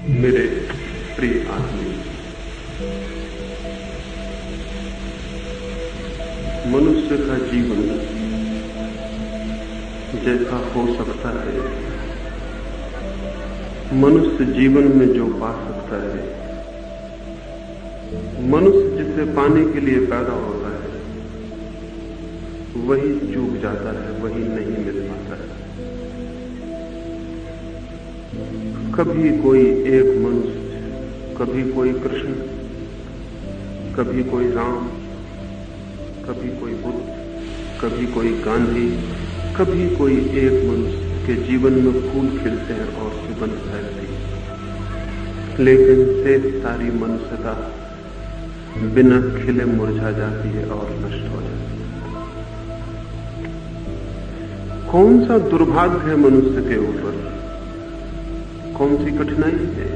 मेरे प्रिय आदमी, मनुष्य का जीवन जैसा हो सकता है, मनुष्य जीवन में जो पा सकता है, मनुष्य जिसे पाने के लिए पैदा होता है, वही चूक जाता है, वही नहीं मिल पाता है। कभी कोई एक मनुष्य, कभी कोई कृष्ण, कभी कोई राम, कभी कोई बुद्ध, कभी कोई गांधी, कभी कोई एक मनुष्य के जीवन में फूल खिलते हैं और सुगंध फैलती है, लेकिन शेष सारी मनुष्यता बिना खिले मुरझा जाती है और नष्ट हो जाती है। कौन सा दुर्भाग्य है मनुष्य के ऊपर, कौन सी कठिनाई है?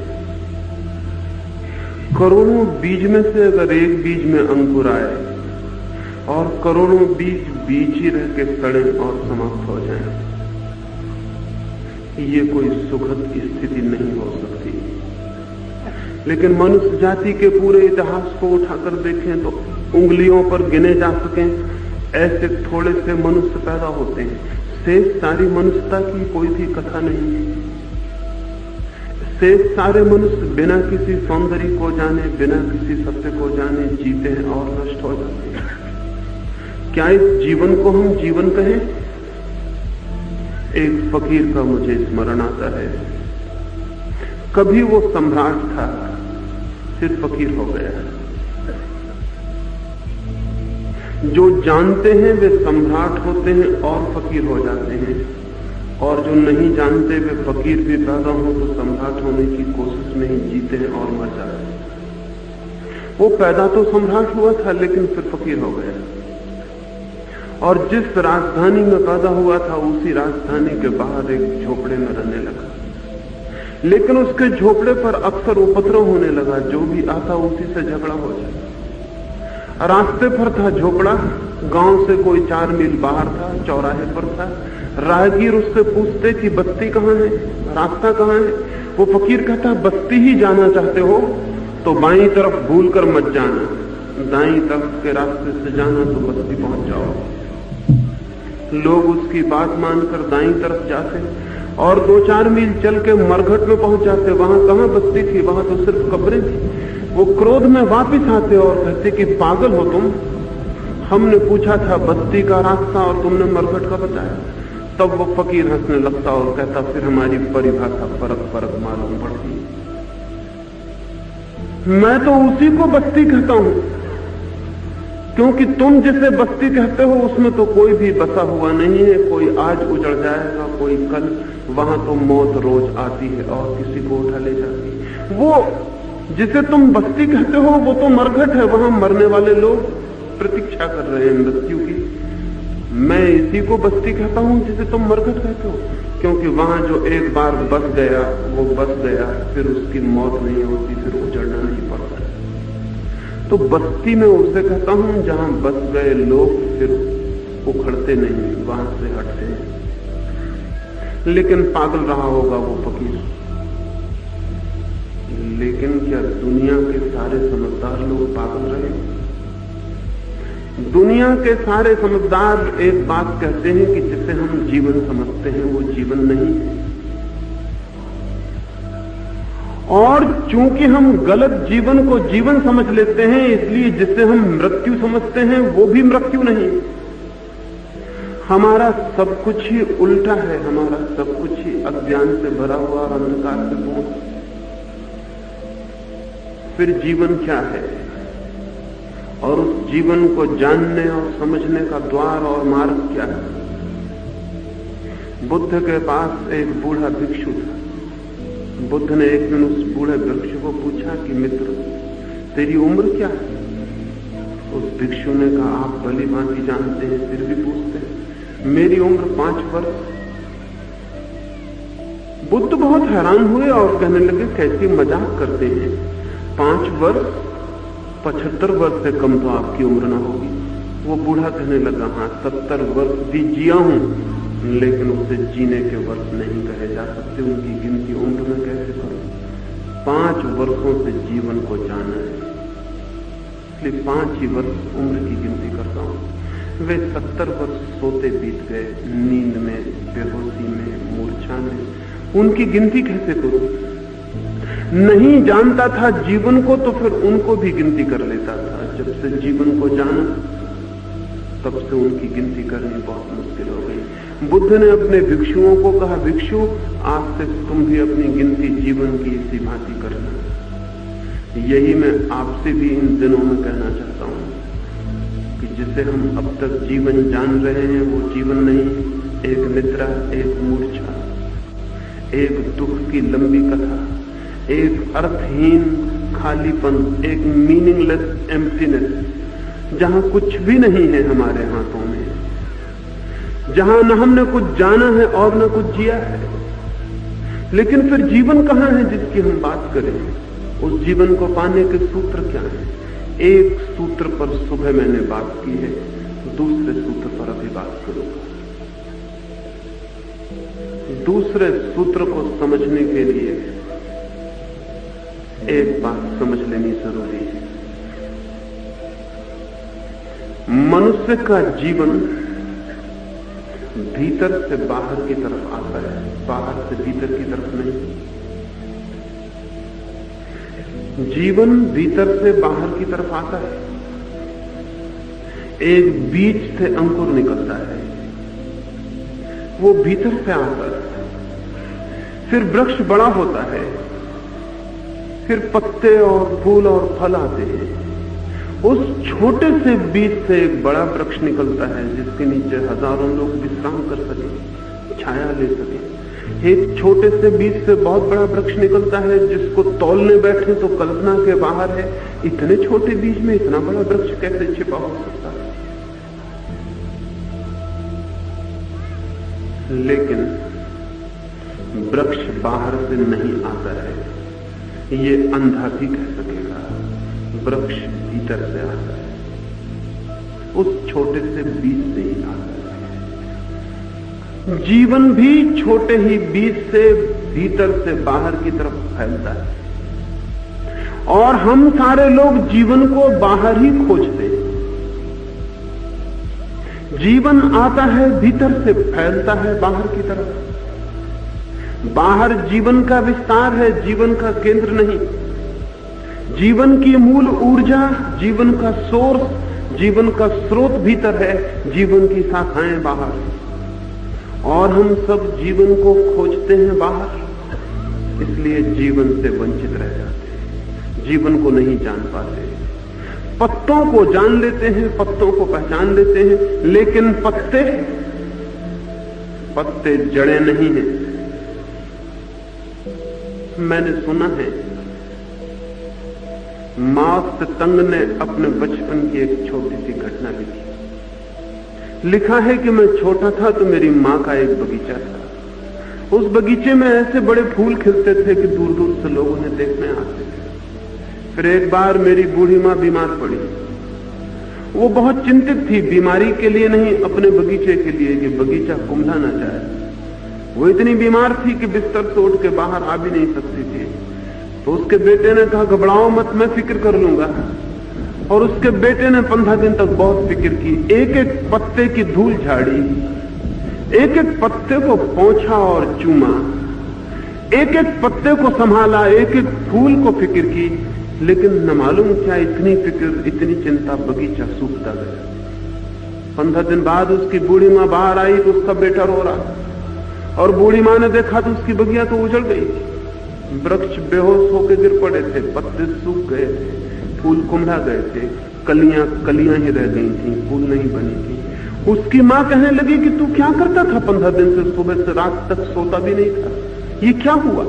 करोड़ों बीज में से अगर एक बीज में अंकुर आए और करोड़ों बीज बीज ही रह के सड़े और समाप्त हो जाएं, ये कोई सुखद स्थिति नहीं हो सकती। लेकिन मनुष्य जाति के पूरे इतिहास को उठाकर देखें तो उंगलियों पर गिने जा सकें ऐसे थोड़े से मनुष्य पैदा होते हैं। शेष सारी मनुष्यता की कोई भी कथा नहीं है। शेष सारे मनुष्य बिना किसी सौंदर्य को जाने, बिना किसी सत्य को जाने जीते हैं और नष्ट हो जाते हैं। क्या इस जीवन को हम जीवन कहें? एक फकीर का मुझे स्मरण आता है। कभी वो सम्राट था, फिर फकीर हो गया। जो जानते हैं वे सम्राट होते हैं और फकीर हो जाते हैं, और जो नहीं जानते वे फकीर भी पैदा हो तो सम्राट होने की कोशिश में ही जीते हैं और मर जाते हैं। वो पैदा तो सम्राट हुआ था लेकिन फिर फकीर हो गया, और जिस राजधानी में पैदा हुआ था उसी राजधानी के बाहर एक झोपड़े में रहने लगा। लेकिन उसके झोपड़े पर अक्सर उपद्रव होने लगा, जो भी आता उसी से झगड़ा हो जाता। रास्ते पर था झोपड़ा, गांव से कोई 4 मील बाहर था, चौराहे पर था। राहगीर उससे पूछते कि बस्ती कहाँ है, रास्ता कहाँ है? वो फकीर कहता बस्ती ही जाना चाहते हो तो बाईं तरफ भूलकर मत जाना, दाईं तरफ के रास्ते से जाना तो बस्ती पहुंच जाओ। लोग उसकी बात मानकर दाईं तरफ जाते और 2-4 मील चल के मरघट में पहुंच जाते। वहां कहां बस्ती थी, वहां तो सिर्फ कब्रें थी। वो क्रोध में वापिस आते और कहते कि पागल हो तुम, हमने पूछा था बस्ती का रास्ता और तुमने मरघट का बताया। तब वो फकीर हंसने लगता और कहता फिर हमारी परिभाषा फर्क फर्क मालूम पड़ती। मैं तो उसी को बस्ती कहता हूं, क्योंकि तुम जिसे बस्ती कहते हो उसमें तो कोई भी बसा हुआ नहीं है। कोई आज उजड़ जाएगा, कोई कल। वहां तो मौत रोज आती है और किसी को उठा ले जाती है। वो जिसे तुम बस्ती कहते हो वो तो मरघट है, वहां मरने वाले लोग प्रतीक्षा कर रहे हैं मृत्यु की। मैं इसी को बस्ती कहता हूं जिसे तुम मरघट कहते हो, क्योंकि वहां जो एक बार बस गया वो बस गया, फिर उसकी मौत नहीं होती, फिर उजड़ना नहीं पड़ता। तो बस्ती में उसे कहता हूं जहां बस गए लोग फिर उखड़ते नहीं, वहां से हटते हैं। लेकिन पागल रहा होगा वो फकीर। लेकिन क्या दुनिया के सारे समझदार लोग पागल रहे? दुनिया के सारे समझदार एक बात कहते हैं कि जिसे हम जीवन समझते हैं वो जीवन नहीं है। और चूंकि हम गलत जीवन को जीवन समझ लेते हैं, इसलिए जिसे हम मृत्यु समझते हैं वो भी मृत्यु नहीं। हमारा सब कुछ ही उल्टा है, हमारा सब कुछ ही अज्ञान से भरा हुआ, अंधकार से पूर्ण। फिर जीवन क्या है? और उस जीवन को जानने और समझने का द्वार और मार्ग क्या है? बुद्ध के पास एक बूढ़ा भिक्षु था। बुद्ध ने एक दिन उस बूढ़े भिक्षु को पूछा कि मित्र तेरी उम्र क्या है? उस भिक्षु ने कहा आप भली भांति जानते हैं फिर भी पूछते हैं, मेरी उम्र 5 वर्ष। बुद्ध बहुत हैरान हुए और कहने लगे कैसी मजाक करते हैं, 5 वर्ष? 75 वर्ष से कम तो आपकी उम्र ना होगी। वो बूढ़ा कहने लगा हाँ 70 वर्ष भी जिया हूं, लेकिन उसे जीने के वर्ष नहीं कहे जा सकते, उनकी गिनती उम्र में कैसे करूं? 5 वर्षों से जीवन को जाना है, इसलिए 5 ही वर्ष उम्र की गिनती करता हूं। वे 70 वर्ष सोते बीत गए, नींद में, बेहोशी में, मूर्छा में। उनकी गिनती कैसे करूं? नहीं जानता था जीवन को तो फिर उनको भी गिनती कर लेता था। जब से जीवन को जाना तब से उनकी गिनती करनी बहुत मुश्किल हो गई। बुद्ध ने अपने भिक्षुओं को कहा, भिक्षु आज से तुम भी अपनी गिनती जीवन की इसी भांति करना। यही मैं आपसे भी इन दिनों में कहना चाहता हूं कि जिसे हम अब तक जीवन जान रहे हैं वो जीवन नहीं, एक निद्रा, एक मूर्छा, एक दुख की लंबी कथा, एक अर्थहीन खालीपन, एक मीनिंगलेस एम्प्टीनेस, जहां कुछ भी नहीं है हमारे हाथों में, जहां न हमने कुछ जाना है और न कुछ जिया है। लेकिन फिर जीवन कहां है जिसकी हम बात करें? उस जीवन को पाने के सूत्र क्या है? एक सूत्र पर सुबह मैंने बात की है, दूसरे सूत्र पर अभी बात करूंगा। दूसरे सूत्र को समझने के लिए एक बात समझ लेनी जरूरी है। मनुष्य का जीवन भीतर से बाहर की तरफ आता है, बाहर से भीतर की तरफ नहीं। जीवन भीतर से बाहर की तरफ आता है। एक बीज से अंकुर निकलता है, वो भीतर से आता है, फिर वृक्ष बड़ा होता है, फिर पत्ते और फूल और फल आते हैं। उस छोटे से बीज से एक बड़ा वृक्ष निकलता है जिसके नीचे हजारों लोग विश्राम कर सके, छाया ले सके। एक छोटे से बीज से बहुत बड़ा वृक्ष निकलता है जिसको तौलने बैठे तो कल्पना के बाहर है। इतने छोटे बीज में इतना बड़ा वृक्ष कैसे छिपा हो सकता है? लेकिन वृक्ष बाहर से नहीं आता है, ये अंधा भी कह सकेगा। वृक्ष भीतर से आता है, उस छोटे से बीज से ही आता है। जीवन भी छोटे ही बीज से भीतर से बाहर की तरफ फैलता है, और हम सारे लोग जीवन को बाहर ही खोजते हैं। जीवन आता है, भीतर से फैलता है बाहर की तरफ। बाहर जीवन का विस्तार है, जीवन का केंद्र नहीं। जीवन की मूल ऊर्जा, जीवन का सोर्स, जीवन का स्रोत भीतर है, जीवन की शाखाएं बाहर। और हम सब जीवन को खोजते हैं बाहर, इसलिए जीवन से वंचित रह जाते हैं, जीवन को नहीं जान पाते। पत्तों को जान लेते हैं, पत्तों को पहचान लेते हैं, लेकिन पत्ते जड़ें नहीं हैं। मैंने सुना है माओ त्से-तुंग ने अपने बचपन की एक छोटी सी घटना लिखी। लिखा है कि मैं छोटा था तो मेरी मां का एक बगीचा था। उस बगीचे में ऐसे बड़े फूल खिलते थे कि दूर दूर से लोग उन्हें देखने आते थे। फिर एक बार मेरी बूढ़ी मां बीमार पड़ी। वो बहुत चिंतित थी, बीमारी के लिए नहीं, अपने बगीचे के लिए, कि बगीचा कुंभला ना जाए। वो इतनी बीमार थी कि बिस्तर से उठ के बाहर आ भी नहीं सकती थी। तो उसके बेटे ने कहा, घबराओ मत, मैं फिक्र कर लूंगा। और उसके बेटे ने 15 दिन तक बहुत फिक्र की, एक एक पत्ते की धूल झाड़ी, एक एक पत्ते को पोंछा और चूमा, एक एक पत्ते को संभाला, एक एक फूल को फिक्र की। लेकिन न मालूम क्या इतनी फिक्र, इतनी चिंता, बगीचा सूखता गया। 15 दिन बाद उसकी बूढ़ी मां बाहर आई तो उसका बेटा रो रहा, और बूढ़ी मां ने देखा तो उसकी बगिया तो उजड़ गई। वृक्ष बेहोश होकर गिर पड़े थे, पत्ते सूख गए थे, फूल कुम्भला गए थे, कलियां ही रह गई थी, फूल नहीं बनी थी। उसकी मां कहने लगी कि तू क्या करता था 15 दिन से, सुबह से रात तक सोता भी नहीं था, ये क्या हुआ?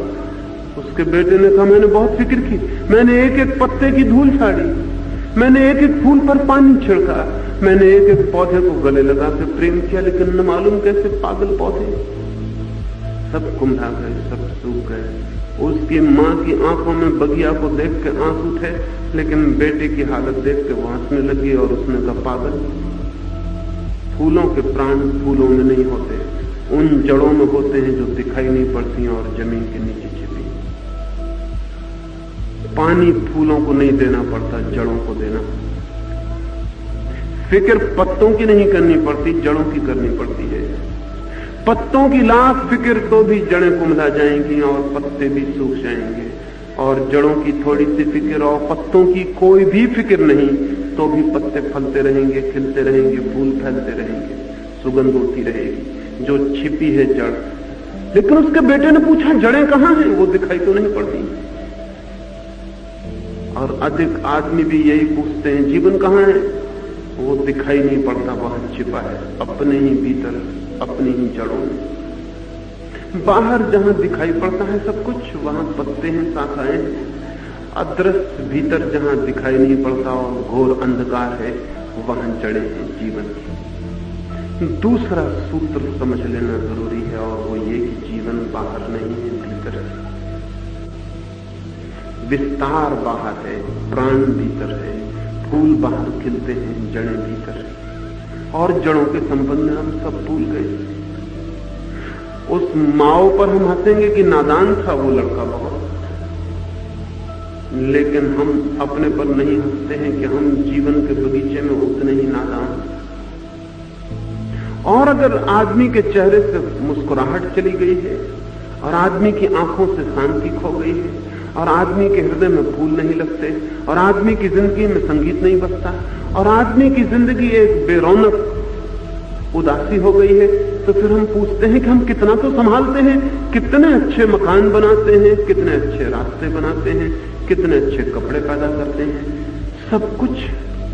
उसके बेटे ने कहा, मैंने बहुत फिक्र की, मैंने एक एक पत्ते की धूल झाड़ी, मैंने एक एक फूल पर पानी छिड़का, मैंने एक एक पौधे को गले लगा के प्रेम किया, लेकिन न मालूम कैसे पागल पौधे सब कुम्भला गए, सब सूख गए। उसकी मां की आंखों में बगिया को देख के आंसू थे, लेकिन बेटे की हालत देख के वो हंसने लगी और उसने कहा, पागल, फूलों के प्राण फूलों में नहीं होते, उन जड़ों में होते हैं जो दिखाई नहीं पड़ती और जमीन के नीचे छिपी। पानी फूलों को नहीं देना पड़ता, जड़ों को देना। फिक्र पत्तों की नहीं करनी पड़ती, जड़ों की करनी पड़ती है। पत्तों की लाख फिक्र तो भी जड़ें कुम्हला जाएंगी और पत्ते भी सूख जाएंगे, और जड़ों की थोड़ी सी फिक्र और पत्तों की कोई भी फिक्र नहीं तो भी पत्ते फलते रहेंगे, खिलते रहेंगे, फूल फैलते रहेंगे, सुगंध उड़ती रहेगी। जो छिपी है जड़। लेकिन उसके बेटे ने पूछा जड़ें कहां हैं? वो दिखाई तो नहीं पड़ती। और अधिक आदमी भी यही पूछते हैं जीवन कहां है? वो दिखाई नहीं पड़ता, वहां छिपा है, अपने ही भीतर, अपनी ही जड़ों में। बाहर जहां दिखाई पड़ता है सब कुछ, वहां पत्ते हैं, शाखाएं हैं। अदृश्य भीतर जहां दिखाई नहीं पड़ता और घोर अंधकार है, वहां जड़ें हैं जीवन की। दूसरा सूत्र समझ लेना जरूरी है, और वो ये कि जीवन बाहर नहीं है, भीतर है। विस्तार बाहर है, प्राण भीतर है, फूल बाहर खिलते हैं, जड़ें भीतर है। और जड़ों के संबंध में हम सब भूल गए। उस माओ पर हम हंसेंगे कि नादान था वो लड़का बहुत, लेकिन हम अपने पर नहीं हंसते हैं कि हम जीवन के बगीचे में उतने ही नादान। और अगर आदमी के चेहरे से मुस्कुराहट चली गई है, और आदमी की आंखों से शांति खो गई है, और आदमी के हृदय में फूल नहीं लगते, और आदमी की जिंदगी में संगीत नहीं बजता, और आदमी की जिंदगी एक बेरौनक उदासी हो गई है, तो फिर हम पूछते हैं कि हम कितना तो संभालते हैं, कितने अच्छे मकान बनाते हैं, कितने अच्छे रास्ते बनाते हैं, कितने अच्छे कपड़े पैदा करते हैं, सब कुछ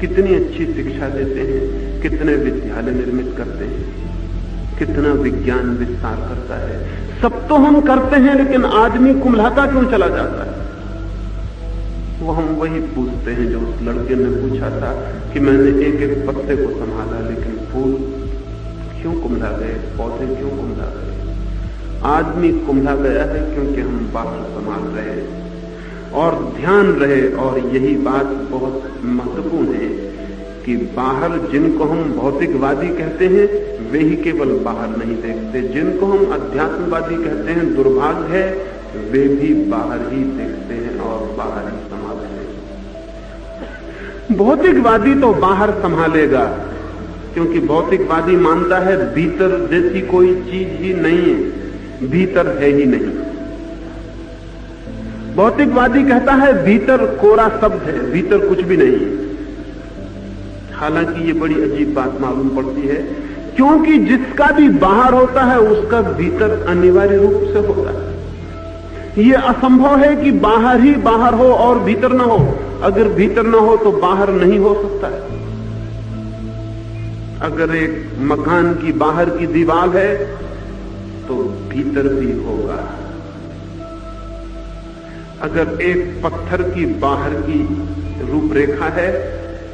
कितनी अच्छी शिक्षा देते हैं, कितने विद्यालय निर्मित करते हैं, कितना विज्ञान विस्तार करता है। सब तो हम करते हैं, लेकिन आदमी कुम्हलाता क्यों चला जाता है? वो हम वही पूछते हैं जो उस लड़के ने पूछा था कि मैंने एक एक पत्ते को संभाला, लेकिन फूल क्यों कुम्हला गए, पौधे क्यों कुम्हला गए? आदमी कुम्हला गया है क्योंकि हम बाहर संभाल रहे हैं। और ध्यान रहे, और यही बात बहुत महत्वपूर्ण है कि बाहर जिनको हम भौतिकवादी कहते हैं वे ही केवल बाहर नहीं देखते, जिनको हम अध्यात्मवादी कहते हैं दुर्भाग्य है, वे भी बाहर ही देखते हैं और बाहर ही संभालते हैं। भौतिकवादी तो बाहर संभालेगा, क्योंकि भौतिकवादी मानता है भीतर जैसी कोई चीज ही नहीं है, भीतर है ही नहीं। भौतिकवादी कहता है भीतर कोरा शब्द है, भीतर कुछ भी नहीं है। हालांकि ये बड़ी अजीब बात मालूम पड़ती है, क्योंकि जिसका भी बाहर होता है उसका भीतर अनिवार्य रूप से होता है। ये असंभव है कि बाहर ही बाहर हो और भीतर ना हो। अगर भीतर ना हो तो बाहर नहीं हो सकता है। अगर एक मकान की बाहर की दीवार है तो भीतर भी होगा। अगर एक पत्थर की बाहर की रूपरेखा है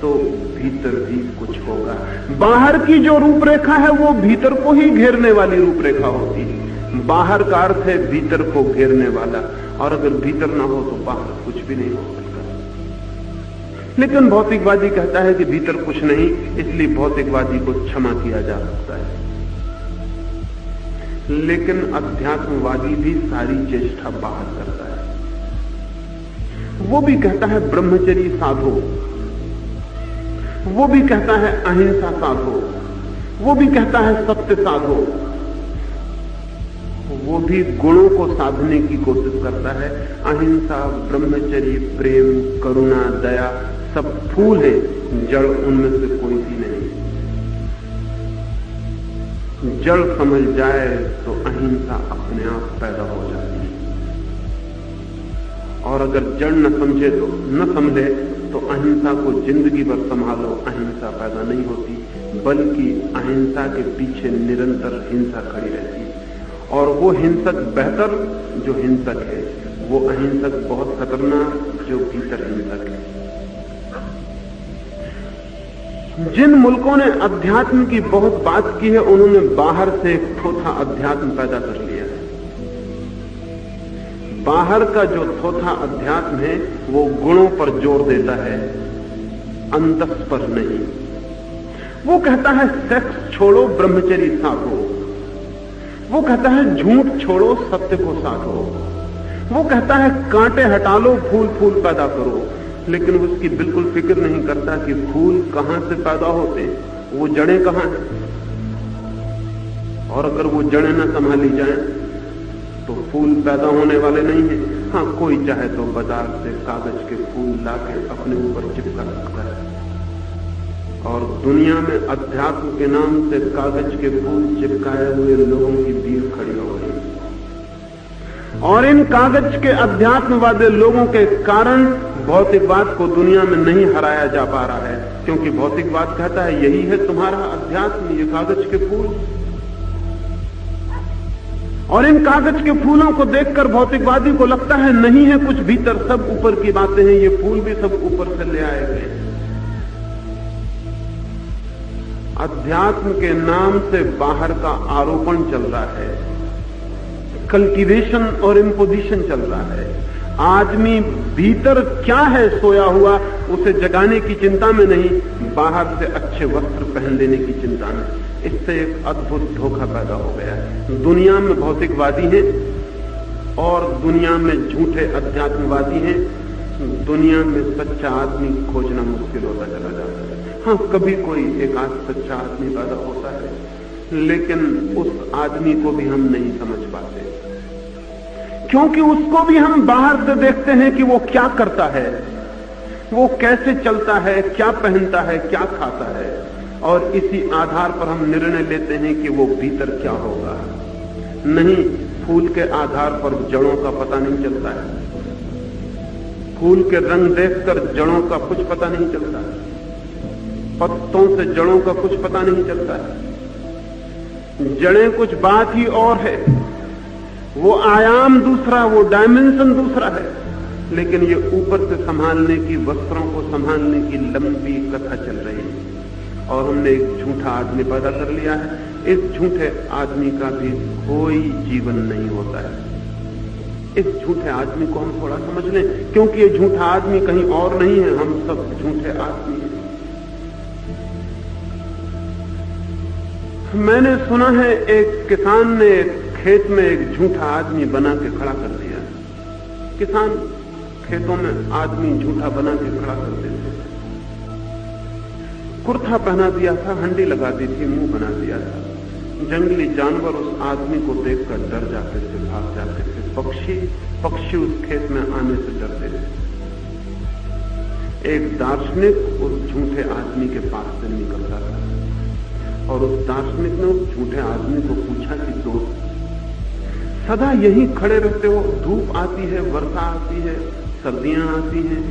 तो भीतर भी कुछ होगा। बाहर की जो रूपरेखा है वो भीतर को ही घेरने वाली रूपरेखा होती है। बाहर का अर्थ है भीतर को घेरने वाला, और अगर भीतर ना हो तो बाहर कुछ भी नहीं हो सकता। लेकिन भौतिकवादी कहता है कि भीतर कुछ नहीं, इसलिए भौतिकवादी को क्षमा किया जा सकता है। लेकिन अध्यात्मवादी भी सारी चेष्टा बाहर करता है। वो भी कहता है ब्रह्मचर्य साधो, वो भी कहता है अहिंसा साधो, वो भी कहता है सत्य साधो, वो भी गुणों को साधने की कोशिश करता है। अहिंसा, ब्रह्मचर्य, प्रेम, करुणा, दया सब फूल है, जड़ उनमें से कोई भी नहीं। जड़ समझ जाए तो अहिंसा अपने आप पैदा हो जाती है, और अगर जड़ न समझे तो न समझे तो अहिंसा को जिंदगी भर संभालो, अहिंसा पैदा नहीं होती, बल्कि अहिंसा के पीछे निरंतर हिंसा खड़ी रहती है। और वो हिंसक बेहतर जो हिंसक है, वो अहिंसक बहुत खतरनाक जो भीतर हिंसक है। जिन मुल्कों ने अध्यात्म की बहुत बात की है, उन्होंने बाहर से एक थोथा अध्यात्म पैदा कर लिया है। बाहर का जो थोथा अध्यात्म है वो गुणों पर जोर देता है, अंतस पर नहीं। वो कहता है सेक्स छोड़ो, ब्रह्मचर्य साधो। वो कहता है झूठ छोड़ो, सत्य को साधो। वो कहता है कांटे हटा लो, फूल फूल पैदा करो, लेकिन उसकी बिल्कुल फिक्र नहीं करता कि फूल कहां से पैदा होते हैं, वो जड़ें कहां हैं। और अगर वो जड़ें न संभाली जाएं तो फूल पैदा होने वाले नहीं हैं। हाँ, कोई चाहे तो बाजार से कागज के फूल लाके अपने ऊपर चिपका सकता है, और दुनिया में अध्यात्म के नाम से कागज के फूल चिपकाए हुए लोगों की भीड़ खड़ी हो गई। और इन कागज के अध्यात्मवादी लोगों के कारण भौतिकवाद को दुनिया में नहीं हराया जा पा रहा है, क्योंकि भौतिकवाद कहता है यही है तुम्हारा अध्यात्म, ये कागज के फूल। और इन कागज के फूलों को देखकर भौतिकवादी को लगता है नहीं है कुछ भीतर, सब ऊपर की बातें हैं, ये फूल भी सब ऊपर से ले आए गए। अध्यात्म के नाम से बाहर का आरोपण चल रहा है, कल्टीवेशन और इम्पोजिशन चल रहा है। आदमी भीतर क्या है सोया हुआ, उसे जगाने की चिंता में नहीं, बाहर से अच्छे वस्त्र पहन लेने की चिंता में। इससे एक अद्भुत धोखा पैदा हो गया है। दुनिया में भौतिकवादी हैं और दुनिया में झूठे अध्यात्मवादी हैं। दुनिया में सच्चा आदमी खोजना मुश्किल होता चला जाता है। हाँ, कभी कोई एक आध सच्चा आदमी पैदा होता है, लेकिन उस आदमी को भी हम नहीं समझ पाते, क्योंकि उसको भी हम बाहर से देखते हैं कि वो क्या करता है, वो कैसे चलता है, क्या पहनता है, क्या खाता है, और इसी आधार पर हम निर्णय लेते हैं कि वो भीतर क्या होगा। नहीं, फूल के आधार पर जड़ों का पता नहीं चलता है। फूल के रंग देखकर जड़ों का कुछ पता नहीं चलता है, पत्तों से जड़ों का कुछ पता नहीं चलता है। जड़ें कुछ बात ही और है, वो आयाम दूसरा, वो डायमेंशन दूसरा है। लेकिन ये ऊपर से संभालने की, वस्त्रों को संभालने की लंबी कथा चल रही है, और हमने एक झूठा आदमी पैदा कर लिया है। इस झूठे आदमी का भी कोई जीवन नहीं होता है। इस झूठे आदमी को हम थोड़ा समझ लें, क्योंकि ये झूठा आदमी कहीं और नहीं है, हम सब झूठे आदमी हैं। मैंने सुना है एक किसान ने खेत में एक झूठा आदमी बना के खड़ा कर दिया। किसान खेतों में आदमी झूठा बना के खड़ा कर देते, कुर्ता पहना दिया था, हंडी लगा दी थी, मुंह बना दिया था। जंगली जानवर उस आदमी को देखकर डर जाते थे, भाग जाते थे। पक्षी उस खेत में आने से डरते थे। एक दार्शनिक उस झूठे आदमी के पास से निकलता था, और उस दार्शनिक ने उस झूठे आदमी को पूछा कि दोस्त, सदा यहीं खड़े रहते हो, धूप आती है, वर्षा आती है, सर्दियां आती हैं,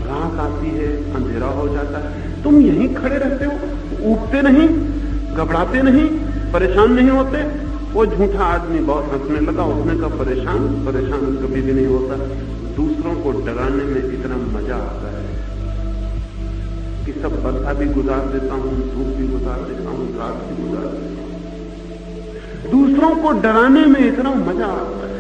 रात आती है, अंधेरा हो जाता है, तुम यहीं खड़े रहते हो, ऊबते नहीं, घबराते नहीं, परेशान नहीं होते? वो झूठा आदमी बहुत हंसने लगा। उसने कहा परेशान कभी भी नहीं होता। दूसरों को डराने में इतना मजा आता है कि सब वर्षा भी गुजार देता हूं, धूप भी गुजार देता हूं, रात भी गुजार देता हूं। दूसरों को डराने में इतना मजा आता है।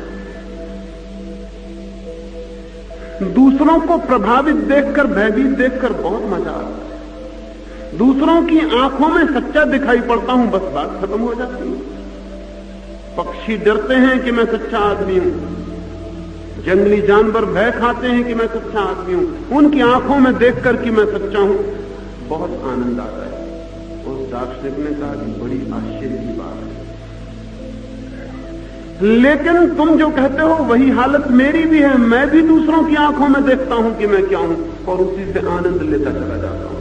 दूसरों को प्रभावित देखकर, भयभीत देखकर बहुत मजा आता है। दूसरों की आंखों में सच्चा दिखाई पड़ता हूं, बस बात खत्म हो जाती है। पक्षी डरते हैं कि मैं सच्चा आदमी हूं, जंगली जानवर भय खाते हैं कि मैं सच्चा आदमी हूं। उनकी आंखों में देखकर कि मैं सच्चा हूं, बहुत आनंद आता है। उस दार्शनिक ने कहा कि बड़ी आश्चर्य की बात है, लेकिन तुम जो कहते हो वही हालत मेरी भी है। मैं भी दूसरों की आंखों में देखता हूं कि मैं क्या हूं, और उसी से आनंद लेता चला जाता हूं।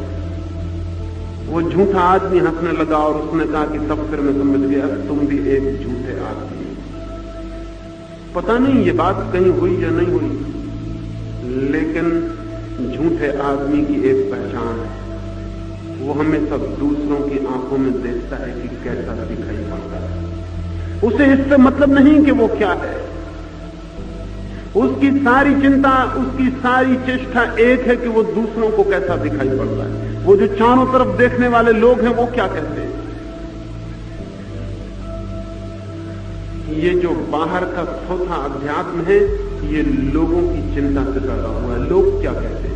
वो झूठा आदमी हंसने लगा और उसने कहा कि तब फिर मैं समझ गया तुम भी एक झूठे आदमी। पता नहीं ये बात कहीं हुई या नहीं हुई, लेकिन झूठे आदमी की एक पहचान है, वो हमेशा दूसरों की आंखों में देखता है कि कैसा दिखाई पड़ता है। उसे इससे मतलब नहीं कि वो क्या है। उसकी सारी चिंता, उसकी सारी चेष्टा एक है कि वो दूसरों को कैसा दिखाई पड़ता है। वो जो चारों तरफ देखने वाले लोग हैं वो क्या कहते हैं। ये जो बाहर का चौथा अध्यात्म है, ये लोगों की चिंता से पैदा हुआ है, लोग क्या कहते हैं।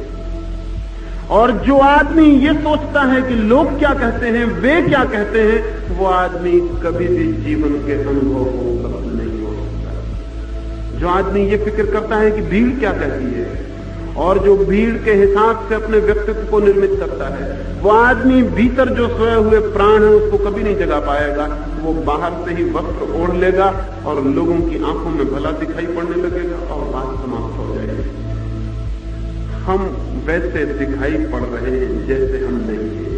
और जो आदमी ये सोचता है कि लोग क्या कहते हैं, वे क्या कहते हैं, वो आदमी कभी भी जीवन के अनुभव को उपलब्ध नहीं हो सकता। जो आदमी ये फिक्र करता है कि भीड़ क्या कहती है, और जो भीड़ के हिसाब से अपने व्यक्तित्व को निर्मित करता है, वो आदमी भीतर जो सोए हुए प्राण है उसको कभी नहीं जगा पाएगा। वो बाहर से ही वस्त्र ओढ़ लेगा और लोगों की आंखों में भला दिखाई पड़ने लगेगा और बात समाप्त हो जाएगी। हम वैसे दिखाई पड़ रहे हैं जैसे हम नहीं हैं।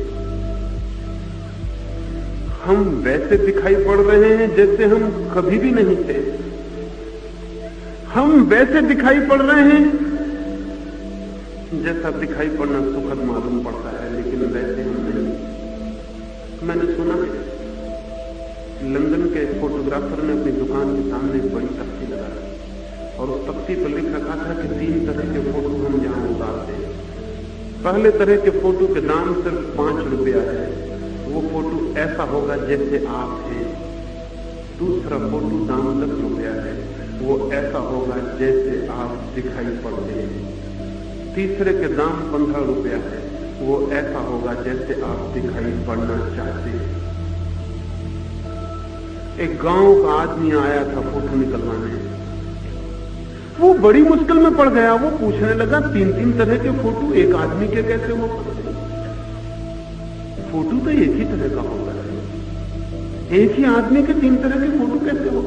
हम वैसे दिखाई पड़ रहे हैं जैसे हम कभी भी नहीं थे। हम वैसे दिखाई पड़ रहे हैं जैसा दिखाई पड़ना सुखद मालूम पड़ता है, लेकिन वैसे हम नहीं। मैंने सुना है लंदन के फोटोग्राफर ने अपनी दुकान के सामने एक बड़ी तख्ती लगाई और उस तख्ती पर लिख रखा था कि 3 तरह के फोटो हम यहां उतारते हैं। पहले तरह के फोटो के दाम सिर्फ 5 रुपया है। वो फोटो ऐसा होगा जैसे आप हैं। दूसरा फोटो दाम 10 रुपया है। वो ऐसा होगा जैसे आप दिखाई पड़ते हैं। तीसरे के दाम 15 रुपया है। वो ऐसा होगा जैसे आप दिखाई पड़ना चाहते हैं। एक गांव का आदमी आया था फोटो निकलवाने। वो बड़ी मुश्किल में पड़ गया। वो पूछने लगा 3-3 तरह के फोटो एक आदमी के कैसे हो सकते हैं? फोटो तो एक ही तरह का होता है। एक ही आदमी के 3 तरह के फोटो कैसे हो?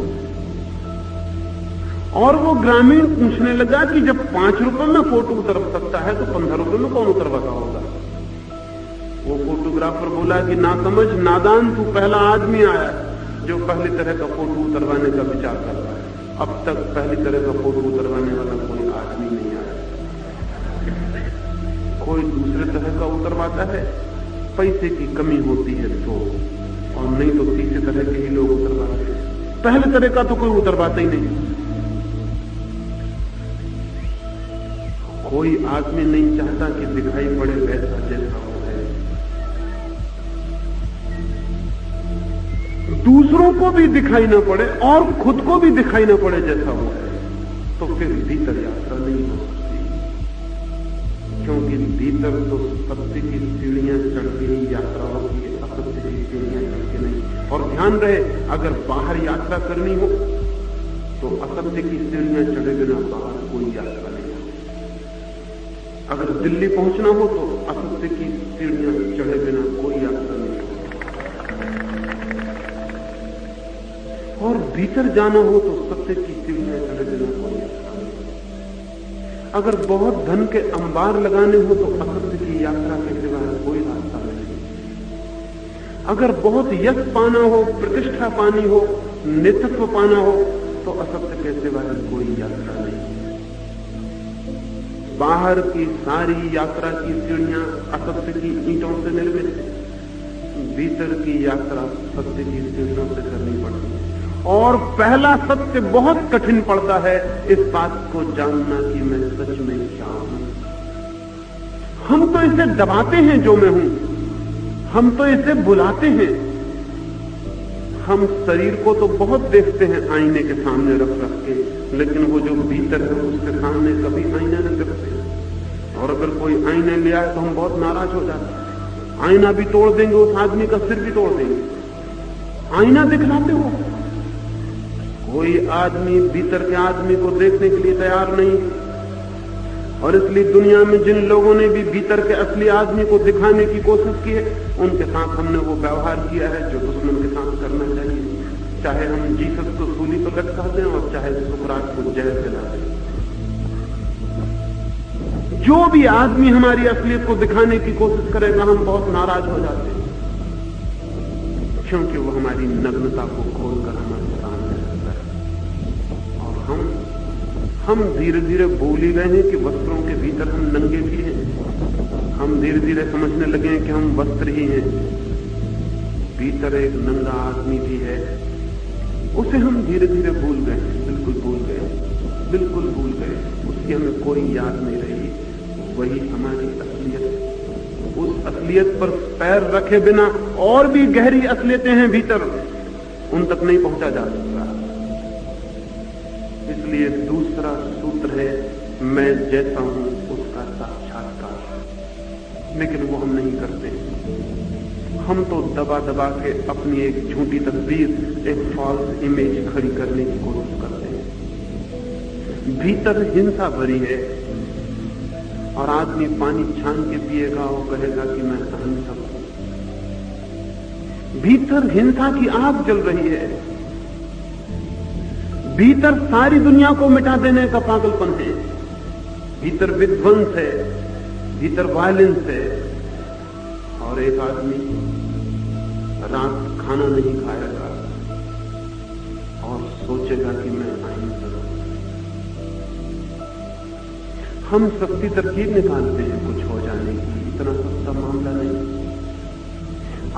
और वो ग्रामीण पूछने लगा कि जब 5 रुपए में फोटो उतर सकता है तो 15 रुपए में कौन उतरवाता होगा? वो फोटोग्राफर बोला कि ना समझ नादान, तू पहला आदमी आया जो पहली तरह का फोटो उतरवाने का विचार कर रहा है। अब तक पहली तरह का फोटो उतरवाने वाला कोई आदमी नहीं आया। कोई दूसरे तरह का उतरवाता है, पैसे की कमी होती है तो, और नहीं तो तीसरे तरह के ही लोग उतरवाते हैं। पहले तरह का तो कोई उतरवाता ही नहीं। कोई आदमी नहीं चाहता कि दिखाई पड़े वैसा जैसा वो है। दूसरों को भी दिखाई ना पड़े और खुद को भी दिखाई ना पड़े जैसा वो है, तो फिर भीतर यात्रा नहीं हो सकती। क्योंकि भीतर तो सत्य की सीढ़ियां चढ़ के ही यात्रा होती है, असत्य की सीढ़ियां चढ़ के नहीं। और ध्यान रहे, अगर बाहर यात्रा करनी हो तो असत्य की सीढ़ियां चढ़े बिना बाहर कोई यात्रा नहीं। अगर दिल्ली पहुंचना हो तो असत्य की सीढ़ियां चढ़े बिना कोई यात्रा नहीं हो। और भीतर जाना हो तो सत्य की सीढ़ियां चढ़े बिना कोई यात्रा नहीं। अगर बहुत धन के अंबार लगाने हो तो असत्य की यात्रा के सिवाय कोई रास्ता नहीं। अगर बहुत यश पाना हो, प्रतिष्ठा पानी हो, नेतृत्व पाना हो तो असत्य के सिवाय कोई यात्रा नहीं। बाहर की सारी यात्रा की सीढ़ियां असत्य की ईंटों से निर्मित है। भीतर की यात्रा सत्य की सीढ़ियों से करनी पड़ती है। और पहला सत्य बहुत कठिन पड़ता है, इस बात को जानना कि मैं सच में क्या हूं। हम तो इसे दबाते हैं जो मैं हूं, हम तो इसे बुलाते हैं। हम शरीर को तो बहुत देखते हैं आईने के सामने रख रख के, लेकिन वो जो भीतर है उसके सामने कभी आईना नहीं रखते। और अगर कोई आईना ले आए तो हम बहुत नाराज हो जाते हैं। आईना भी तोड़ देंगे, उस आदमी का सिर भी तोड़ देंगे। आईना दिखलाते हो। कोई आदमी भीतर के आदमी को देखने के लिए तैयार नहीं। और इसलिए दुनिया में जिन लोगों ने भी भीतर के असली आदमी को दिखाने की कोशिश की है, उनके साथ हमने वो व्यवहार किया है जो दुश्मन के साथ करना चाहिए। चाहे हम जीसस को सूली पर लटका दें और चाहे सुकरात को जहर दिला दें। जो भी आदमी हमारी असलियत को दिखाने की कोशिश करेगा, हम बहुत नाराज हो जाते हैं, क्योंकि वो हमारी नग्नता को खोलकर हमारे सामने रखता है। और हम धीरे धीरे भूल ही गए हैं कि वस्त्रों के भीतर हम नंगे भी हैं। हम धीरे धीरे समझने लगे हैं कि हम वस्त्र ही हैं। भीतर एक नंगा आदमी भी है, उसे हम धीरे धीरे भूल गए, बिल्कुल भूल गए, बिल्कुल भूल गए। उसकी हमें कोई याद नहीं रही। वही हमारी असलियत। उस असलियत पर पैर रखे बिना और भी गहरी असलियतें हैं भीतर, उन तक नहीं पहुंचा जा सकता। इसलिए दूसरा सूत्र है, मैं जैसा हूं उसका साक्षात्कार। लेकिन वो हम नहीं करते। हम तो दबा दबा के अपनी एक झूठी तस्वीर, एक फॉल्स इमेज खड़ी करने की कोशिश करते हैं। भीतर हिंसा भरी है और आदमी पानी छान के पिएगा और कहेगा कि मैं अहिंसक हूं। भीतर हिंसा की आग जल रही है, भीतर सारी दुनिया को मिटा देने का पागलपन है, भीतर विध्वंस है, भीतर वायलेंस है। और एक आदमी रात खाना नहीं खाएगा और सोचेगा कि मैं अहिंसक हूं। हम सस्ती तरकीब निकालते हैं कुछ हो जाने की, इतना सस्ता मामला नहीं।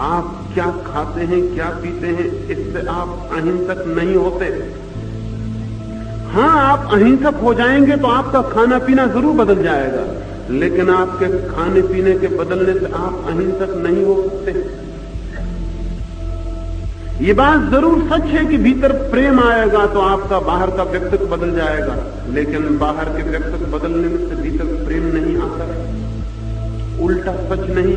आप क्या खाते हैं, क्या पीते हैं, इससे आप अहिंसक नहीं होते। हां, आप अहिंसक हो जाएंगे तो आपका खाना पीना जरूर बदल जाएगा, लेकिन आपके खाने पीने के बदलने से आप अहिंसक नहीं हो सकते। ये बात जरूर सच है कि भीतर प्रेम आएगा तो आपका बाहर का व्यक्तित्व बदल जाएगा, लेकिन बाहर के व्यक्तित्व बदलने में से भीतर प्रेम नहीं आता। उल्टा सच नहीं।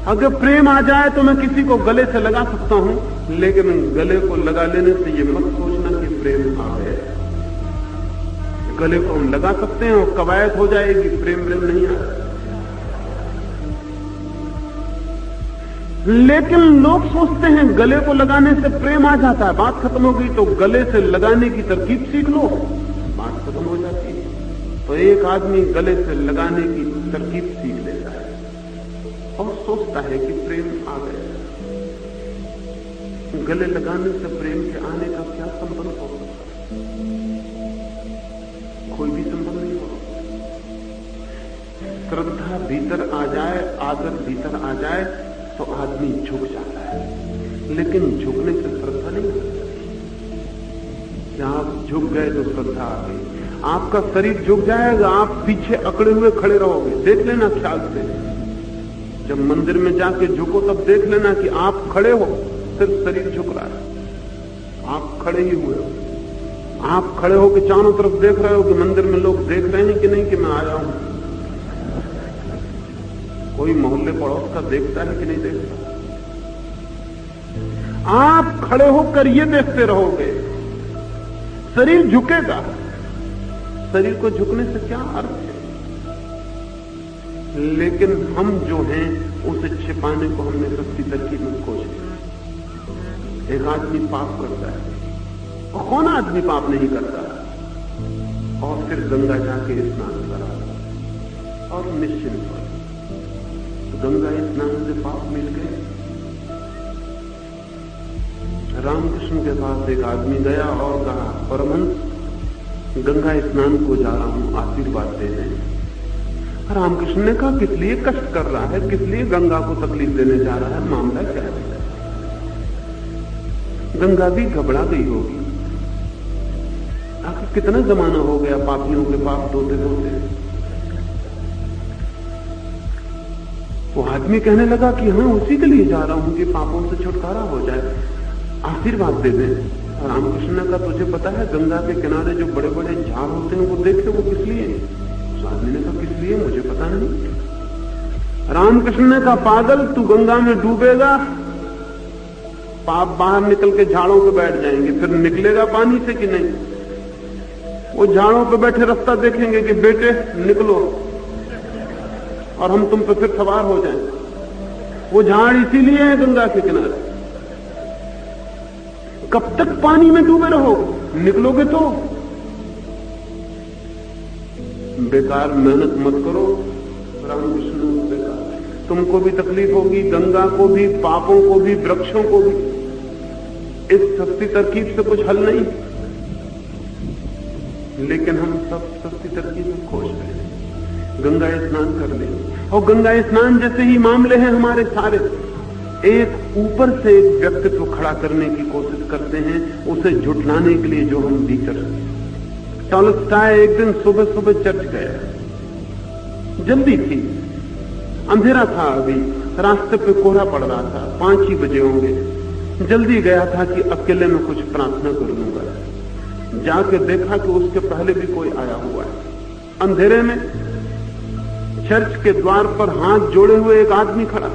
अगर प्रेम आ जाए तो मैं किसी को गले से लगा सकता हूं, लेकिन गले को लगा लेने से ये मत सोचना कि प्रेम आ गया। गले को हम लगा सकते हैं और कवायद हो जाएगी, प्रेम नहीं आ रहा। लेकिन लोग सोचते हैं गले को लगाने से प्रेम आ जाता है, बात खत्म हो गई। तो गले से लगाने की तरकीब सीख लो, बात खत्म हो जाती है। तो एक आदमी गले से लगाने की तरकीब सीख लेता है और सोचता है कि प्रेम आ गया। गले लगाने से प्रेम के आने का क्या संबंध हो सकता है? कोई भी संबंध नहीं हो। श्रद्धा भीतर आ जाए, आदर भीतर आ जाए तो आदमी झुक जाता है, लेकिन झुकने से श्रद्धा नहीं होती। जहां आप झुक गए तो श्रद्धा आ गई। आपका शरीर झुक जाएगा, आप पीछे अकड़े हुए खड़े रहोगे। देख लेना ख्याल से, जब मंदिर में जाके झुको तब देख लेना कि आप खड़े हो, सिर्फ शरीर झुक रहा है, आप खड़े ही हुए हो। आप खड़े हो कि चारों तरफ देख रहे हो कि मंदिर में लोग देख रहे हैं कि नहीं कि मैं आया हूं। कोई मोहल्ले पड़ोस का देखता है कि नहीं देखता? आप खड़े होकर ये देखते रहोगे, शरीर झुकेगा। शरीर को झुकने से क्या अर्थ है? लेकिन हम जो हैं उसे छिपाने को हमने सस्ती तरकीब में खोज लिया। एक आदमी पाप करता है, और कौन आदमी पाप नहीं करता? और फिर गंगा जाके स्नान करा और निश्चिंत हो। गंगा स्नान से पाप मिल गए। रामकृष्ण के पास एक आदमी गया और कहा, परमहंस गंगा स्नान को जा रहा हूं, आशीर्वाद दे दें। रामकृष्ण ने कहा, किस लिए कष्ट कर रहा है, किस लिए गंगा को तकलीफ देने जा रहा है, मामला क्या है? गंगा भी घबरा गई होगी। आखिर कितना जमाना हो गया पापियों के पाप धोते धोते। वो आदमी कहने लगा कि हाँ, उसी के लिए जा रहा हूं कि पापों से छुटकारा हो जाए, आशीर्वाद दे दें। रामकृष्ण ने कहा, तुझे पता है गंगा के किनारे जो बड़े बड़े झाड़ होते हैं वो देखे, वो किस लिए? उस आदमी ने कहा, किस लिए? मुझे पता नहीं। रामकृष्ण ने कहा, पागल, तू गंगा में डूबेगा, पाप बाहर निकल के झाड़ों पे बैठ जाएंगे, फिर निकलेगा पानी से कि नहीं? वो झाड़ों पे बैठे रास्ता देखेंगे कि बेटे निकलो, और हम तुम पे फिर सवार हो जाएं। वो झाड़ इसीलिए है गंगा के किनारे। कब तक पानी में डूबे रहो? निकलोगे तो बेकार मेहनत मत करो। रामकृष्ण, बेकार, तुमको भी तकलीफ होगी, गंगा को भी, पापों को भी, वृक्षों को भी। इस सस्ती तरकीब से कुछ हल नहीं। लेकिन हम सब सस्ती तरकीब में खोज रहे हैं। गंगा स्नान कर ले, और गंगा स्नान जैसे ही मामले हैं हमारे सारे, एक ऊपर से एक व्यक्तित्व खड़ा करने की कोशिश करते हैं, उसे झुठलाने के लिए जो हम भीतर। टॉलस्टॉय एक दिन सुबह सुबह चर्च गया, जल्दी थी, अंधेरा था, अभी रास्ते पे कोहरा पड़ रहा था, 5 ही बजे होंगे। जल्दी गया था कि अकेले में कुछ प्रार्थना कर लूंगा। जाके देखा कि उसके पहले भी कोई आया हुआ है। अंधेरे में चर्च के द्वार पर हाथ जोड़े हुए एक आदमी खड़ा,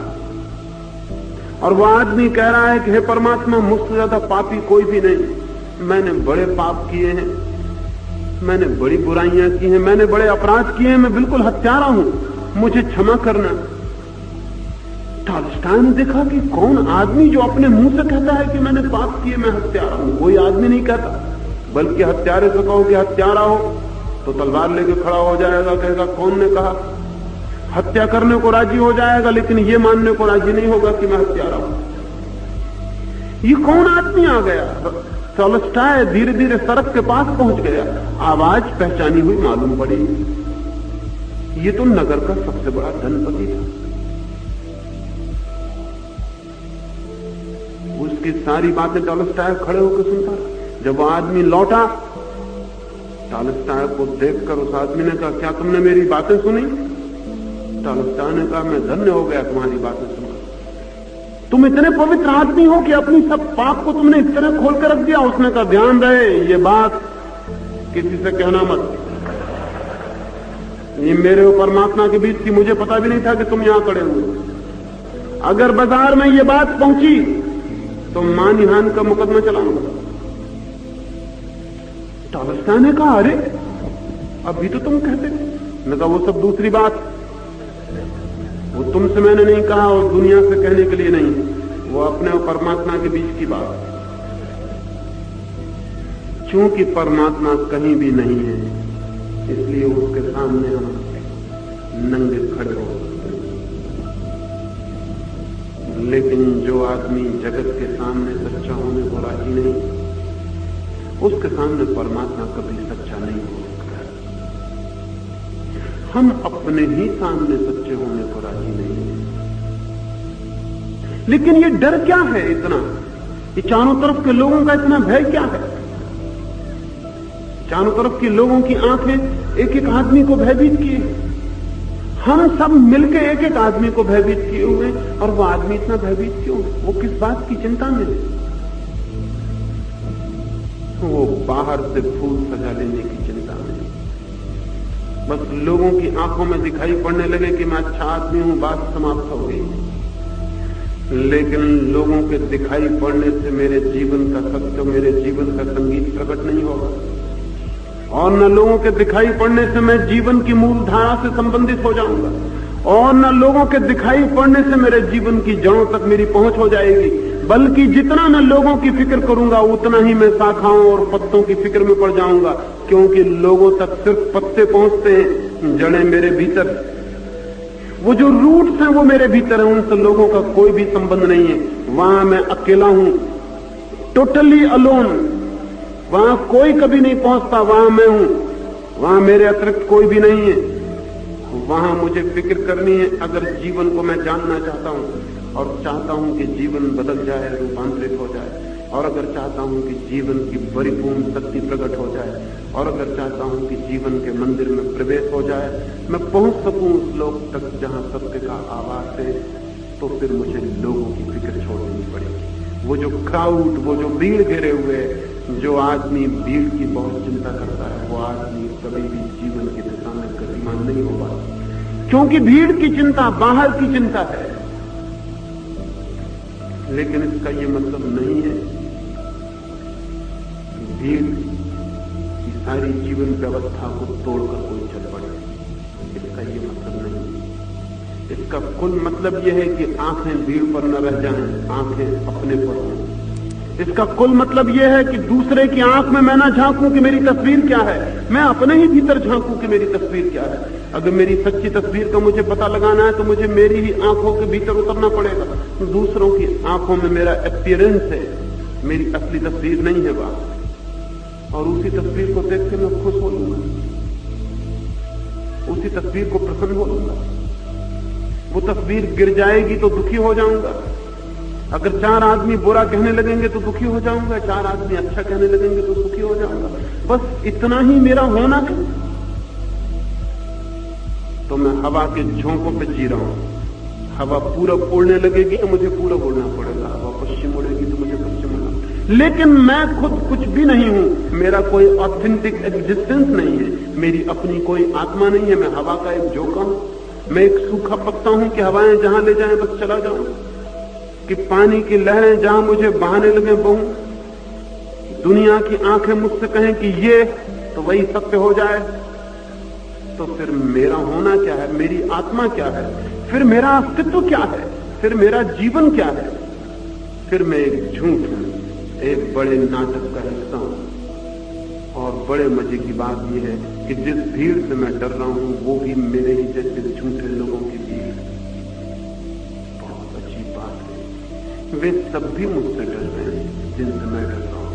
और वह आदमी कह रहा है कि हे परमात्मा, मुझसे ज्यादा पापी कोई भी नहीं, मैंने बड़े पाप किए हैं, मैंने बड़ी बुराइयां की हैं, मैंने बड़े अपराध किए हैं, मैं बिल्कुल हत्यारा हूं, मुझे क्षमा करना। टॉल्स्टॉय ने देखा कि कौन आदमी जो अपने मुंह से कहता है कि मैंने पाप किए, मैं हत्यारा हूं। कोई आदमी नहीं कहता, बल्कि हत्यारे से कहो कि हत्यारा हो तो तलवार लेके खड़ा हो जाएगा, कहेगा कौन ने कहा। हत्या करने को राजी हो जाएगा, लेकिन ये मानने को राजी नहीं होगा कि मैं हत्यारा हूं। ये कौन आदमी आ गया? टॉल्स्टॉय धीरे धीरे सड़क के पास पहुंच गया, आवाज पहचानी हुई मालूम पड़ी। ये तो नगर का सबसे बड़ा धनपति था। उसकी सारी बातें टॉल्स्टॉय खड़े होकर सुनता। जब वो आदमी लौटा, टॉल्स्टॉय को देखकर उस आदमी ने कहा, क्या तुमने मेरी बातें सुनी? टॉल्स्टॉय ने कहा, मैं धन्य हो गया तुम्हारी बातें सुनकर। तुम इतने पवित्र आदमी हो कि अपनी सब पाप को तुमने इस तरह खोल कर रख दिया। उसने कहा, ध्यान रहे, ये बात किसी से कहना मत। ये मेरे और परमात्मा के बीच की मुझे पता भी नहीं था कि तुम यहां खड़े हुए। अगर बाजार में ये बात पहुंची तो मानहानि का मुकदमा चलाऊंगा। टॉल्स्टॉय ने कहा, अरे अभी तो तुम कहते थे। मैं कहा, वो सब दूसरी बात, वो तुमसे मैंने नहीं कहा और दुनिया से कहने के लिए नहीं, वो अपने और परमात्मा के बीच की बात। क्योंकि परमात्मा कहीं भी नहीं है, इसलिए उसके सामने हम नंगे खड़े हो। लेकिन जो आदमी जगत के सामने सच्चा होने को राजी नहीं, उसके सामने परमात्मा कभी सच्चा नहीं हो सकता। हम अपने ही सामने सच्चे होने को राजी नहीं हैं। लेकिन ये डर क्या है इतना? ये चारों तरफ के लोगों का इतना भय क्या है? चारों तरफ के लोगों की आंखें एक एक आदमी को भयभीत किए। हम सब मिलकर एक एक आदमी को भयभीत किए हुए, और वो आदमी इतना भयभीत क्यों? वो किस बात की चिंता में है? वो बाहर से फूल सजा लेने की चिंता में। बस लोगों की आंखों में दिखाई पड़ने लगे कि मैं अच्छा आदमी हूं, बात समाप्त हो गई। लेकिन लोगों के दिखाई पड़ने से मेरे जीवन का सत्य, मेरे जीवन का संगीत प्रकट नहीं होगा। और न लोगों के दिखाई पड़ने से मैं जीवन की मूल धारा से संबंधित हो जाऊंगा, और न लोगों के दिखाई पड़ने से मेरे जीवन की जड़ों तक मेरी पहुंच हो जाएगी। बल्कि जितना मैं लोगों की फिक्र करूंगा, उतना ही मैं शाखाओं और पत्तों की फिक्र में पड़ जाऊंगा। क्योंकि लोगों तक सिर्फ पत्ते पहुंचते हैं, जड़ें मेरे भीतर। वो जो रूट्स हैं वो मेरे भीतर हैं, उनसे लोगों का कोई भी संबंध नहीं है। वहां मैं अकेला हूं, टोटली अलोन। वहां कोई कभी नहीं पहुंचता, वहां मैं हूं। वहां मेरे अतिरिक्त कोई भी नहीं है। वहां मुझे फिक्र करनी है। अगर जीवन को मैं जानना चाहता हूं और चाहता हूं कि जीवन बदल जाए, रूपांतरित हो जाए, और अगर चाहता हूं कि जीवन की परिपूर्ण शक्ति प्रकट हो जाए, और अगर चाहता हूं कि जीवन के मंदिर में प्रवेश हो जाए, मैं पहुंच सकूं उस लोक तक जहां सत्य का आवाज है, तो फिर मुझे लोगों की फिक्र छोड़नी पड़ेगी। वो जो क्राउड, वो जो भीड़ घेरे हुए है, जो आदमी भीड़ की बहुत चिंता करता है, वो आदमी कभी भी जीवन की दिशा में गतिमान नहीं हो पाता। क्योंकि भीड़ की चिंता बाहर की चिंता है। लेकिन इसका ये मतलब नहीं है भीड़ की सारी जीवन व्यवस्था को तोड़कर कोई चल पड़े। इसका ये मतलब नहीं है। इसका कुल मतलब यह है कि आंखें भीड़ पर न रह जाएं, आंखें अपने पर हों। इसका कुल मतलब यह है कि दूसरे की आंख में मैं ना झांकूं कि मेरी तस्वीर क्या है, मैं अपने ही भीतर झांकूं कि मेरी तस्वीर क्या है। अगर मेरी सच्ची तस्वीर का मुझे पता लगाना है तो मुझे मेरी ही आंखों के भीतर उतरना पड़ेगा। दूसरों की आंखों में मेरा अपीयरेंस है, मेरी असली तस्वीर नहीं है बात। और उसी तस्वीर को देख के मैं खुश हो लूंगा, उसी तस्वीर को प्रसन्न हो लूंगा। वो तस्वीर गिर जाएगी तो दुखी हो जाऊंगा। अगर 4 आदमी बुरा कहने लगेंगे तो दुखी हो जाऊंगा, 4 आदमी अच्छा कहने लगेंगे तो सुखी हो जाऊंगा। बस इतना ही मेरा होना है। तो मैं हवा के झोंकों पे जी रहा हूं। हवा पूरब उड़ने लगेगी तो मुझे पूरब उड़ना पड़ेगा, हवा पश्चिम उड़ेगी तो मुझे पश्चिम उड़ना। लेकिन मैं खुद कुछ भी नहीं हूं, मेरा कोई ऑथेंटिक एग्जिस्टेंस नहीं है, मेरी अपनी कोई आत्मा नहीं है। मैं हवा का एक झोंका हूं, मैं एक सूखा पत्ता हूं कि हवाएं जहां ले जाएं बस चला जाऊं, कि पानी की लहरें जहां मुझे बहाने लगे बहूं। दुनिया की आंखें मुझसे कहें कि ये तो वही सत्य हो जाए, तो फिर मेरा होना क्या है, मेरी आत्मा क्या है, फिर मेरा अस्तित्व क्या है, फिर मेरा जीवन क्या है? फिर मैं एक झूठ हूं, एक बड़े नाटक का हिस्सा हूं। और बड़े मजे की बात यह है कि जिस भीड़ से मैं डर रहा हूं वो भी मेरे ही जैसे झूठे लोगों की भीड़। बहुत अजीब बात है, वे सब भी मुझसे डर रहे हैं जिनसे मैं डर रहा हूं।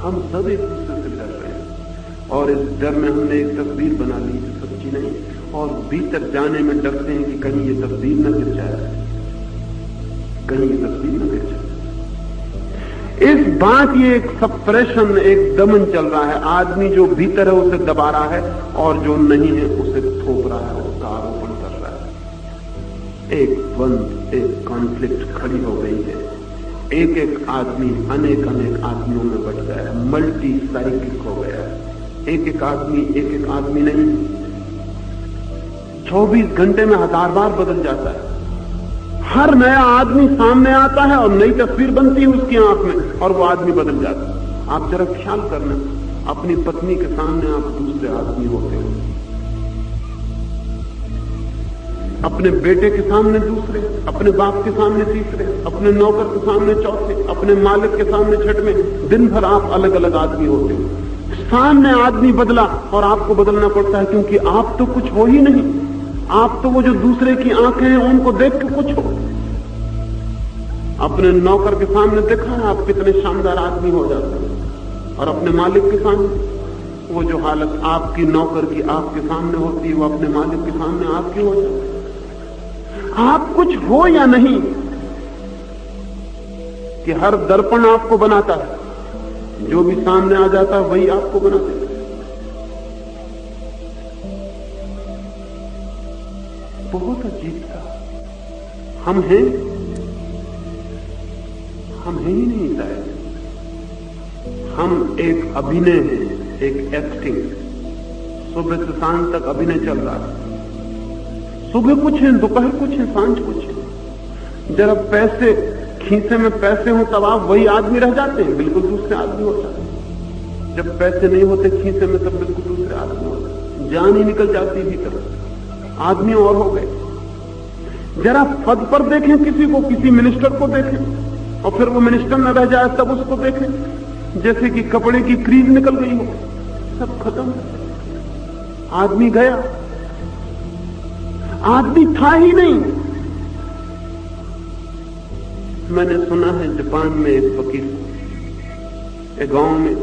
हम सब एक दूसरे से डर रहे हैं और इस डर में हमने एक तस्वीर बना ली जो सच्ची नहीं, और भीतर जाने में डरते हैं कि कहीं ये तस्वीर न गिर जाए, कहीं ये तस्वीर न गिर जाए। इस बात ये एक सप्रेशन, एक दमन चल रहा है। आदमी जो भीतर है उसे दबा रहा है और जो नहीं है उसे थोप रहा है, उसका आरोपण कर रहा है। एक द्वंद, एक कॉन्फ्लिक्ट खड़ी हो गई है। एक एक आदमी अनेक अनेक आदमियों में बट गया है, मल्टी साइकिक हो गया है। एक एक आदमी नहीं, 24 घंटे में 1000 बार बदल जाता है। हर नया आदमी सामने आता है और नई तस्वीर बनती है उसकी आंख में और वो आदमी बदल जाता है। आप जरा ख्याल करना, अपनी पत्नी के सामने आप दूसरे आदमी होते हो, अपने बेटे के सामने दूसरे, अपने बाप के सामने तीसरे, अपने नौकर के सामने चौथे, अपने मालिक के सामने छठवें। दिन भर आप अलग अलग आदमी होते हो। सामने आदमी बदला और आपको बदलना पड़ता है, क्योंकि आप तो कुछ हो ही नहीं। आप तो वो जो दूसरे की आंखें हैं उनको देख के कुछ हो। अपने नौकर के सामने देखा है आप कितने शानदार आदमी हो जाते हैं, और अपने मालिक के सामने वो जो हालत आपकी नौकर की आपके सामने होती है वो अपने मालिक के सामने आपकी हो जाती है। आप कुछ हो या नहीं कि हर दर्पण आपको बनाता है, जो भी सामने आ जाता है वही आपको बनाता है। बहुत अजीब था। हम हैं ही नहीं शायद। हम एक अभिनय है, एक एक्टिंग। सुबह से शाम तक अभिनय चल रहा है। सुबह कुछ है, दोपहर कुछ है, सांझ कुछ है। जरा पैसे खीसे में पैसे हो तब आप वही आदमी रह जाते हैं, बिल्कुल दूसरे आदमी हो जाते हैं। जब पैसे नहीं होते खीसे में तब बिल्कुल दूसरे आदमी हो जाते। जान ही निकल जाती भीतर, आदमी और हो गए। जरा पद पर देखें किसी को, किसी मिनिस्टर को देखें और फिर वो मिनिस्टर न रह जाए तब उसको देखें, जैसे कि कपड़े की क्रीज निकल गई हो, सब खत्म, आदमी गया, आदमी था ही नहीं। मैंने सुना है जापान में एक फकीर, एक गांव में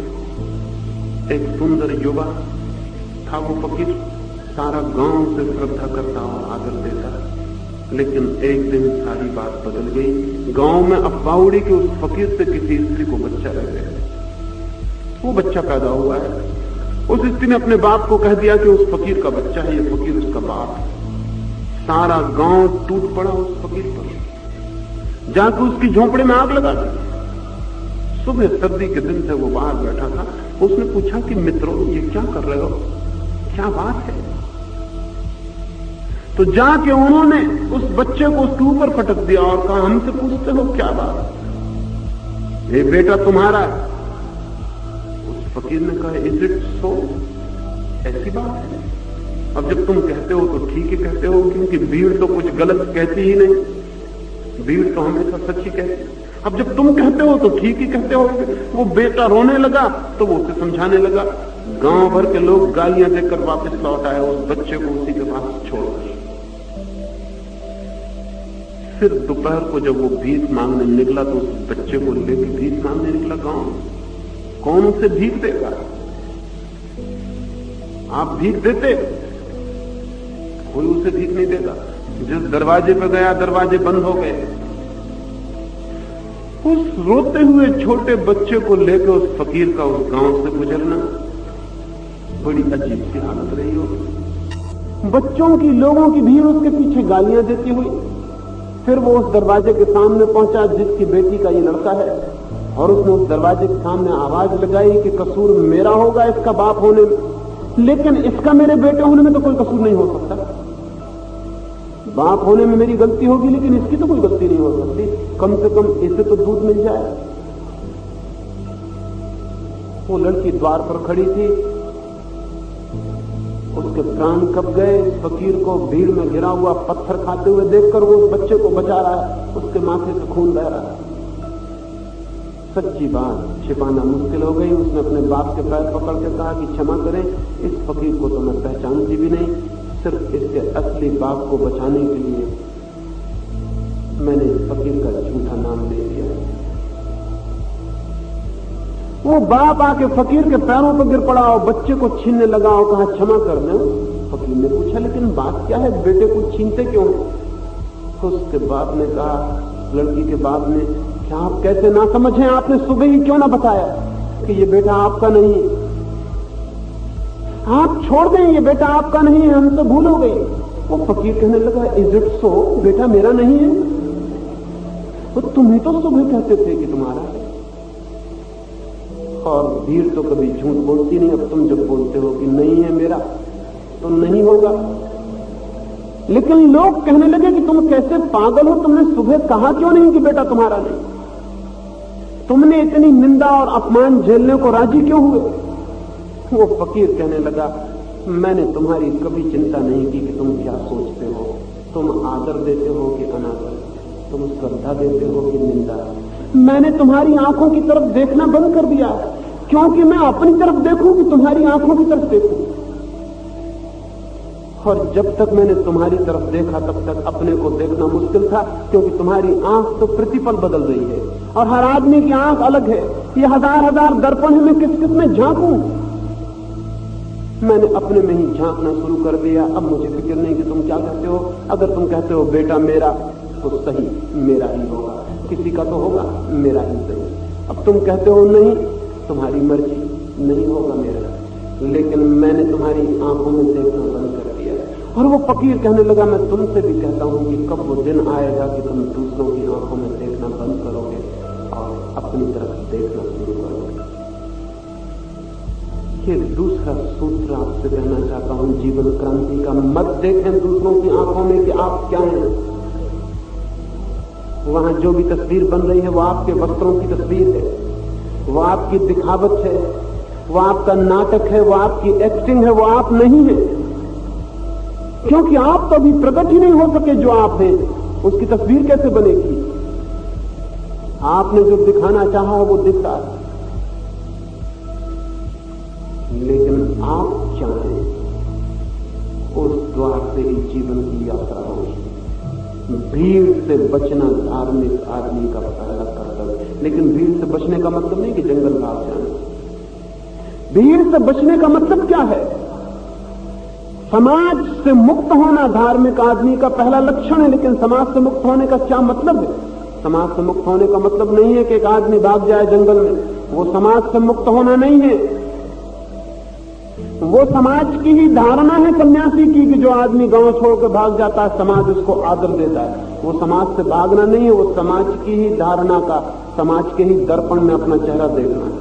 एक सुंदर युवा था। वो फकीर सारा गांव से श्रद्धा करता और आदर देता, लेकिन एक दिन सारी बात बदल गई। गांव में अफवाह उड़ी कि उस फकीर से किसी स्त्री को बच्चा रह गया। वो बच्चा पैदा हुआ है। उस स्त्री ने अपने बाप को कह दिया कि उस फकीर का बच्चा है, ये फकीर उसका बाप है। सारा गांव टूट पड़ा उस फकीर पर, जाकर उसकी झोंपड़े में आग लगा दी। सुबह सर्दी के दिन से वो बाहर बैठा था। उसने पूछा कि मित्रों ये क्या कर रहे हो, क्या बात है? तो जाके उन्होंने उस बच्चे को उसके ऊपर पटक दिया और कहा हमसे पूछते हो क्या बात, ये बेटा तुम्हारा है। उस फकीर ने कहा इज इट सो, ऐसी बात है? अब जब तुम कहते हो तो ठीक ही कहते हो, क्योंकि भीड़ तो कुछ गलत कहती ही नहीं, भीड़ तो हमेशा सच्ची कहती। अब जब तुम कहते हो तो ठीक ही कहते हो। वो बेटा रोने लगा तो वो उसे समझाने लगा। गांव भर के लोग गालियां देकर वापस लौट आए उस बच्चे को उसी के पास छोड़कर। फिर दोपहर को जब वो भीख मांगने निकला तो उस बच्चे को लेकर भीख मांगने निकला गांव। कौन उसे भीख देगा? आप भीख देते? कोई उसे भीख नहीं देगा। जिस दरवाजे पर गया दरवाजे बंद हो गए। उस रोते हुए छोटे बच्चे को लेकर उस फकीर का उस गांव से गुजरना बड़ी अजीब सी हालत रही हो। बच्चों की, लोगों की भीड़ उसके पीछे गालियां देती हुई। फिर वो उस दरवाजे के सामने पहुंचा जिसकी बेटी का ये लड़का है, और उसने उस दरवाजे के सामने आवाज लगाई कि कसूर मेरा होगा इसका बाप होने में, लेकिन इसका मेरे बेटे होने में तो कोई कसूर नहीं हो सकता। बाप होने में मेरी गलती होगी लेकिन इसकी तो कोई गलती नहीं हो सकती। कम से कम इसे तो दूध मिल जाए। वो लड़की द्वार पर खड़ी थी उसके प्राण कब गए। इस फकीर को भीड़ में गिरा हुआ पत्थर खाते हुए देखकर वो उस बच्चे को बचा रहा है, उसके माथे से खून बह रहा है। सच्ची बात छिपाना मुश्किल हो गई। उसने अपने बाप के पैर पकड़ के कहा कि क्षमा करें, इस फकीर को तो मैं पहचानती भी नहीं, सिर्फ इसके असली बाप को बचाने के लिए मैंने इस फकीर का झूठा नाम ले लिया। वो बाप आके फकीर के पैरों पर गिर पड़ा और बच्चे को छीनने लगा और कहा क्षमा कर दो। फकीर ने पूछा लेकिन बात क्या है, बेटे को छीनते क्यों? उसके बाप ने कहा, लड़की के बाप ने, क्या आप कैसे ना समझें, आपने सुबह ही क्यों ना बताया कि ये बेटा आपका नहीं है। आप छोड़ दें, ये बेटा आपका नहीं है, हमसे भूल हो गई। वो फकीर कहने लगा, इज इट सो, बेटा मेरा नहीं है? तो तुम ही तो सुबह कहते थे कि तुम्हारा है। और भीड़ तो कभी झूठ बोलती नहीं। अब तुम जब बोलते हो कि नहीं है मेरा, तो नहीं होगा। लेकिन लोग कहने लगे कि तुम कैसे पागल हो, तुमने सुबह कहा क्यों नहीं कि बेटा तुम्हारा नहीं? तुमने इतनी निंदा और अपमान झेलने को राजी क्यों हुए? वो फकीर कहने लगा, मैंने तुम्हारी कभी चिंता नहीं की कि तुम क्या सोचते हो। तुम आदर देते हो कि अनादर, तुम श्रद्धा देते हो कि निंदा। मैंने तुम्हारी आंखों की तरफ देखना बंद कर दिया, क्योंकि मैं अपनी तरफ देखूं कि तुम्हारी आंखों की तरफ देखूं। और जब तक मैंने तुम्हारी तरफ देखा तब तक अपने को देखना मुश्किल था, क्योंकि तुम्हारी आंख तो प्रतिपल बदल रही है और हर आदमी की आंख अलग है। ये हजार हजार दर्पण है, मैं किस किस में झांकूं? मैंने अपने में ही झांकना शुरू कर दिया। अब मुझे फिक्र नहीं कि तुम क्या कहते हो। अगर तुम कहते हो बेटा मेरा, तो सही, मेरा ही होगा। किसी का तो होगा, मेरा ही सही। अब तुम कहते हो नहीं, तुम्हारी मर्जी, नहीं होगा मेरा। लेकिन मैंने तुम्हारी आंखों में देखना बंद कर दिया। और वो फकीर कहने लगा, मैं तुमसे भी कहता हूं कि कब वो दिन आएगा कि तुम दूसरों की आंखों में देखना बंद करोगे और अपनी तरफ देखना शुरू करोगे। ये दूसरा सूत्र आपसे कहना चाहता हूं जीवन क्रांति का। मत देखें दूसरों की आंखों में कि आप क्या हैं। वहां जो भी तस्वीर बन रही है वो आपके वस्त्रों की तस्वीर है, वो आपकी दिखावट है, वो आपका नाटक है, वो आपकी एक्टिंग है, वो आप नहीं है। क्योंकि आप तो अभी प्रकट ही नहीं हो सके जो आप हैं। उसकी तस्वीर कैसे बनेगी? आपने जो दिखाना चाहा वो दिख रहा है, लेकिन आप चाहें उस द्वार से ही जीवन की यात्रा होगी। भीड़ से बचना धार्मिक आदमी का पहला कर्तव्य। लेकिन भीड़ से बचने का मतलब नहीं कि जंगल भाग जाना। भीड़ से बचने का मतलब क्या है? समाज से मुक्त होना धार्मिक आदमी का पहला लक्षण है। लेकिन समाज से मुक्त होने का क्या मतलब है? समाज से मुक्त होने का मतलब नहीं है कि एक आदमी भाग जाए जंगल में। वो समाज से मुक्त होना नहीं है। वो समाज की ही धारणा है सन्यासी की कि जो आदमी गांव छोड़कर भाग जाता है समाज उसको आदर देता है। वो समाज से भागना नहीं है, वो समाज की ही धारणा का, समाज के ही दर्पण में अपना चेहरा देखना है।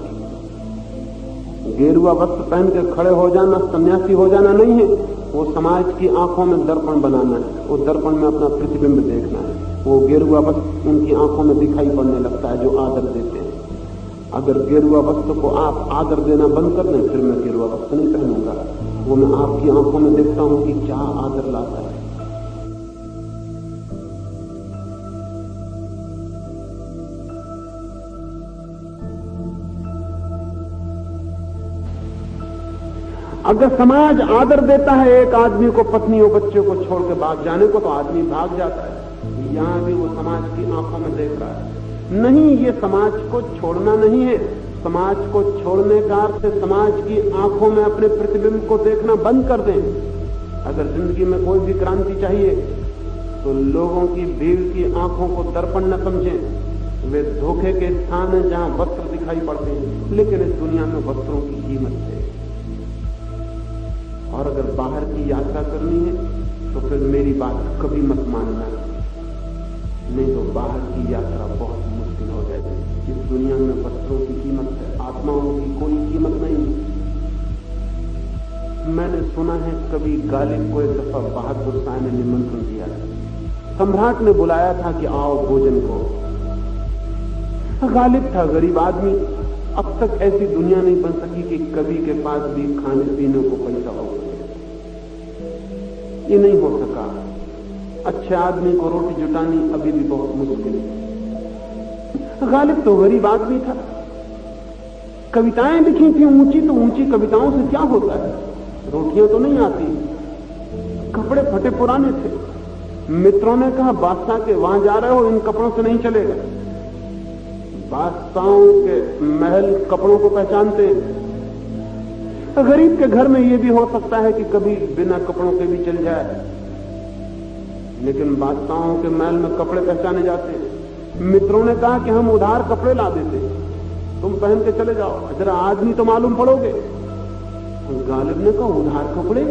गेरुआ वस्त्र पहन के खड़े हो जाना सन्यासी हो जाना नहीं है, वो समाज की आंखों में दर्पण बनाना है। वो दर्पण में अपना प्रतिबिंब देखना है। वो गेरुआ वस्त्र उनकी आंखों में दिखाई पड़ने लगता है जो आदर देते हैं। अगर गेरुआ वस्त्र को आप आदर देना बंद कर दें, फिर मैं गेरुआ वस्त्र नहीं पहनूंगा। वो मैं आपकी आंखों में देखता हूं कि क्या आदर लाता है। अगर समाज आदर देता है एक आदमी को, पत्नी और बच्चे को छोड़ के भाग जाने को, तो आदमी भाग जाता है। यहां भी वो समाज की आंखों में देख रहा है। नहीं, ये समाज को छोड़ना नहीं है। समाज को छोड़ने का अर्थ है समाज की आंखों में अपने प्रतिबिंब को देखना बंद कर दें। अगर जिंदगी में कोई भी क्रांति चाहिए तो लोगों की भीड़ की आंखों को दर्पण न समझें। वे धोखे के स्थान हैं जहां वस्त्र दिखाई पड़ते हैं, लेकिन इस दुनिया में वस्त्रों की कीमत है। और अगर बाहर की यात्रा करनी है तो फिर मेरी बात कभी मत मानना, नहीं तो बाहर की यात्रा बहुत मुश्किल हो जाएगी। इस दुनिया में वस्त्रों की कीमत है, आत्माओं की कोई कीमत नहीं। मैंने सुना है कभी गालिब को एक दफा बहादुर शाह ने निमंत्रण दिया। सम्राट ने बुलाया था कि आओ भोजन को। गालिब था गरीब आदमी। अब तक ऐसी दुनिया नहीं बन सकी कि कवि के पास भी खाने पीने को पैसा हो। ये नहीं हो सका। अच्छे आदमी को रोटी जुटानी अभी भी बहुत मुश्किल है। गालिब तो गरीब आदमी था, कविताएं लिखी थी ऊंची, तो ऊंची कविताओं से क्या होता है, रोटियां तो नहीं आती, कपड़े फटे पुराने थे। मित्रों ने कहा बादशाह के वहां जा रहे हो, इन कपड़ों से नहीं चलेगा। बादशाहों के महल कपड़ों को पहचानते हैं। गरीब के घर में यह भी हो सकता है कि कभी बिना कपड़ों के भी चल जाए, लेकिन बादशाहों के महल में कपड़े पहचाने जाते हैं। मित्रों ने कहा कि हम उधार कपड़े ला देते, तुम पहन के चले जाओ, जरा आदमी तो मालूम पड़ोगे। गालिब ने कहा उधार कपड़े,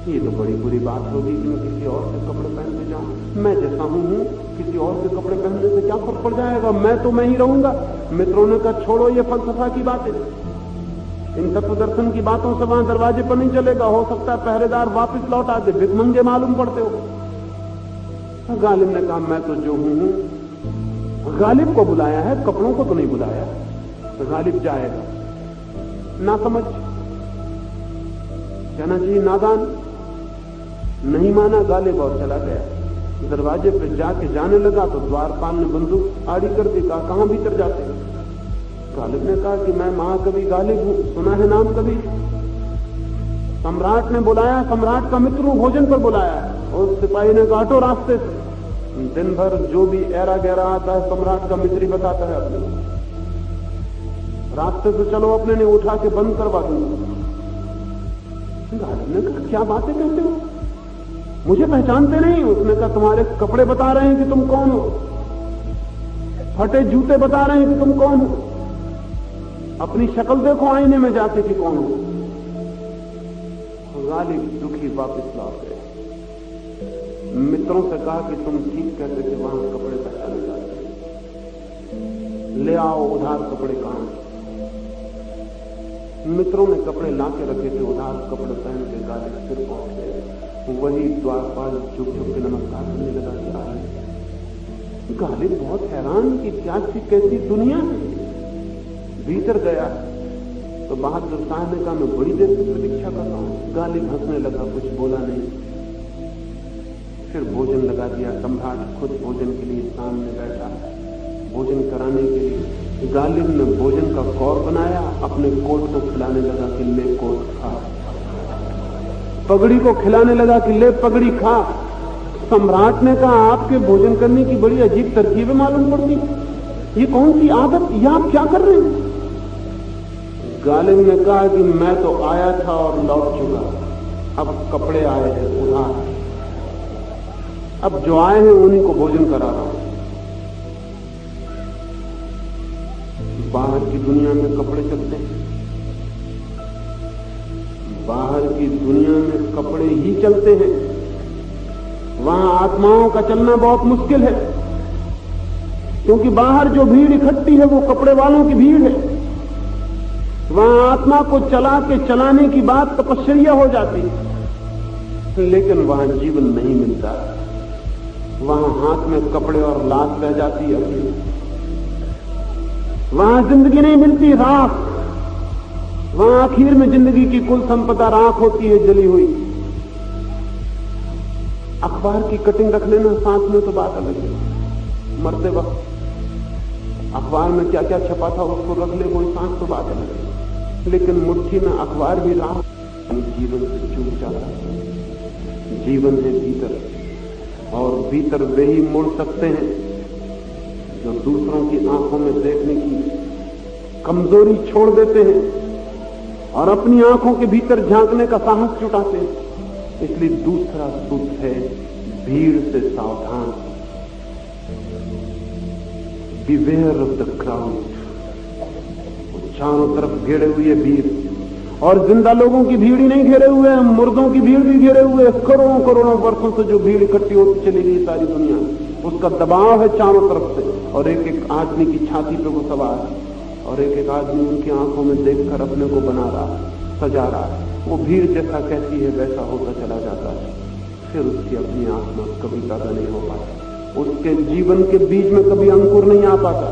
ये तो बड़ी बुरी बात होगी कि मैं किसी और के कपड़े पहन के जाऊं। मैं जैसा हूं किसी और के कपड़े पहनने से क्या फर्क पड़ जाएगा, मैं तो मैं ही रहूंगा। मित्रों ने कहा छोड़ो ये फलसफा की बातें, इन तत्वदर्शन की बातों से वहां दरवाजे पर नहीं चलेगा। हो सकता है पहरेदार वापस लौट आते, भिखमंगे मालूम पड़ते हो। गालिब ने कहा मैं तो जो हूं। गालिब को बुलाया है, कपड़ों को तो नहीं बुलाया। तो गालिब जाएगा, ना समझ कहना चाहिए नादान, नहीं माना गालिब और चला गया। दरवाजे पर जाके जाने लगा तो द्वारपाल ने बंदूक आड़ी कर दी, कहा कहां भीतर जाते हैं। गालिब ने कहा कि मैं महाकवि गालिब हूं, सुना है नाम कभी? सम्राट ने बुलाया, सम्राट का मित्र हूं, भोजन पर बुलाया। और सिपाही ने कहा हटो रास्ते से। दिन भर जो भी ऐरा गहरा आता है सम्राट का मित्र ही बताता है अपने, रास्ते से चलो, अपने ने उठा के बंद करवा दूंगा। गालिब ने कहा क्या बातें कहते हो, मुझे पहचानते नहीं? उसने कहा तुम्हारे कपड़े बता रहे हैं कि तुम कौन हो, फटे जूते बता रहे हैं कि तुम कौन हो, अपनी शक्ल देखो आईने में जाके कि कौन हो। गालिब दुखी वापस लौट गए। मित्रों से कहा कि तुम ठीक कहते थे, वहां कपड़े पहचाने जाते, ले आओ उधार कपड़े कहां। मित्रों ने कपड़े लाके रखे थे, उधार कपड़े पहन के गालिब फिर पहुंच गए। वही द्वारपाल झुक झुक के नमस्कार करने लगा कि आए। गालिब बहुत हैरान कि क्या कैसी दुनिया है। भीतर गया तो बहादुर साहब ने कहा मैं बड़ी देर से प्रतीक्षा कर रहा हूं। गालिब हंसने लगा, कुछ बोला नहीं। फिर भोजन लगा दिया। सम्राट खुद भोजन के लिए सामने बैठा, भोजन कराने के लिए। गालिब ने भोजन का कौर बनाया, अपने कोट को खिलाने लगा कि ले कोट खा, पगड़ी को खिलाने लगा कि ले पगड़ी खा। सम्राट ने कहा आपके भोजन करने की बड़ी अजीब तरकीबें मालूम पड़ती, ये कौन सी आदत, ये आप क्या कर रहे हैं? गालिब ने कहा कि मैं तो आया था और लौट चुका, अब कपड़े आए हैं उधार, अब जो आए हैं उन्हीं को भोजन करा रहा हूं। बाहर की दुनिया में कपड़े चलते हैं, बाहर की दुनिया में कपड़े ही चलते हैं, वहां आत्माओं का चलना बहुत मुश्किल है, क्योंकि बाहर जो भीड़ इकट्ठी है वो कपड़े वालों की भीड़ है। वहां आत्मा को चला के चलाने की बात तपस्या हो जाती है, लेकिन वहां जीवन नहीं मिलता। वहां हाथ में कपड़े और लाश रह जाती है अपनी, वहां जिंदगी नहीं मिलती, राख। वहां आखिर में जिंदगी की कुल संपदा राख होती है, जली हुई। अखबार की कटिंग रख लेना साथ में तो बात अलग है, मरते वक्त अखबार में क्या क्या छपा था उसको रख ले, कोई सांस तो बात अलग है, लेकिन मुट्ठी में अखबार भी राख जीवन से चूक जाता है। जीवन है भीतर, और भीतर वे ही मुड़ सकते हैं जो दूसरों की आंखों में देखने की कमजोरी छोड़ देते हैं और अपनी आंखों के भीतर झांकने का साहस जुटाते हैं। इसलिए दूसरा सूत्र है भीड़ से सावधान, बिवेयर ऑफ द क्राउड। चारों तरफ घेरे हुए भीड़, और जिंदा लोगों की भीड़ ही नहीं घेरे हुए हैं, मुर्दों की भीड़ भी घेरे हुए। करोड़ों करोड़ों वर्षों से जो भीड़ इकट्ठी होती चली गई सारी दुनिया, उसका दबाव है चारों तरफ से, और एक एक आदमी की छाती पे वो सवार है, और एक एक आदमी उनकी आंखों में देखकर अपने को बना रहा, सजा रहा। वो भीड़ जैसा कहती है वैसा होता चला जाता है, फिर उसकी अपनी आत्मा कभी पैदा नहीं हो पाती, उसके जीवन के बीज में कभी अंकुर नहीं आ पाता,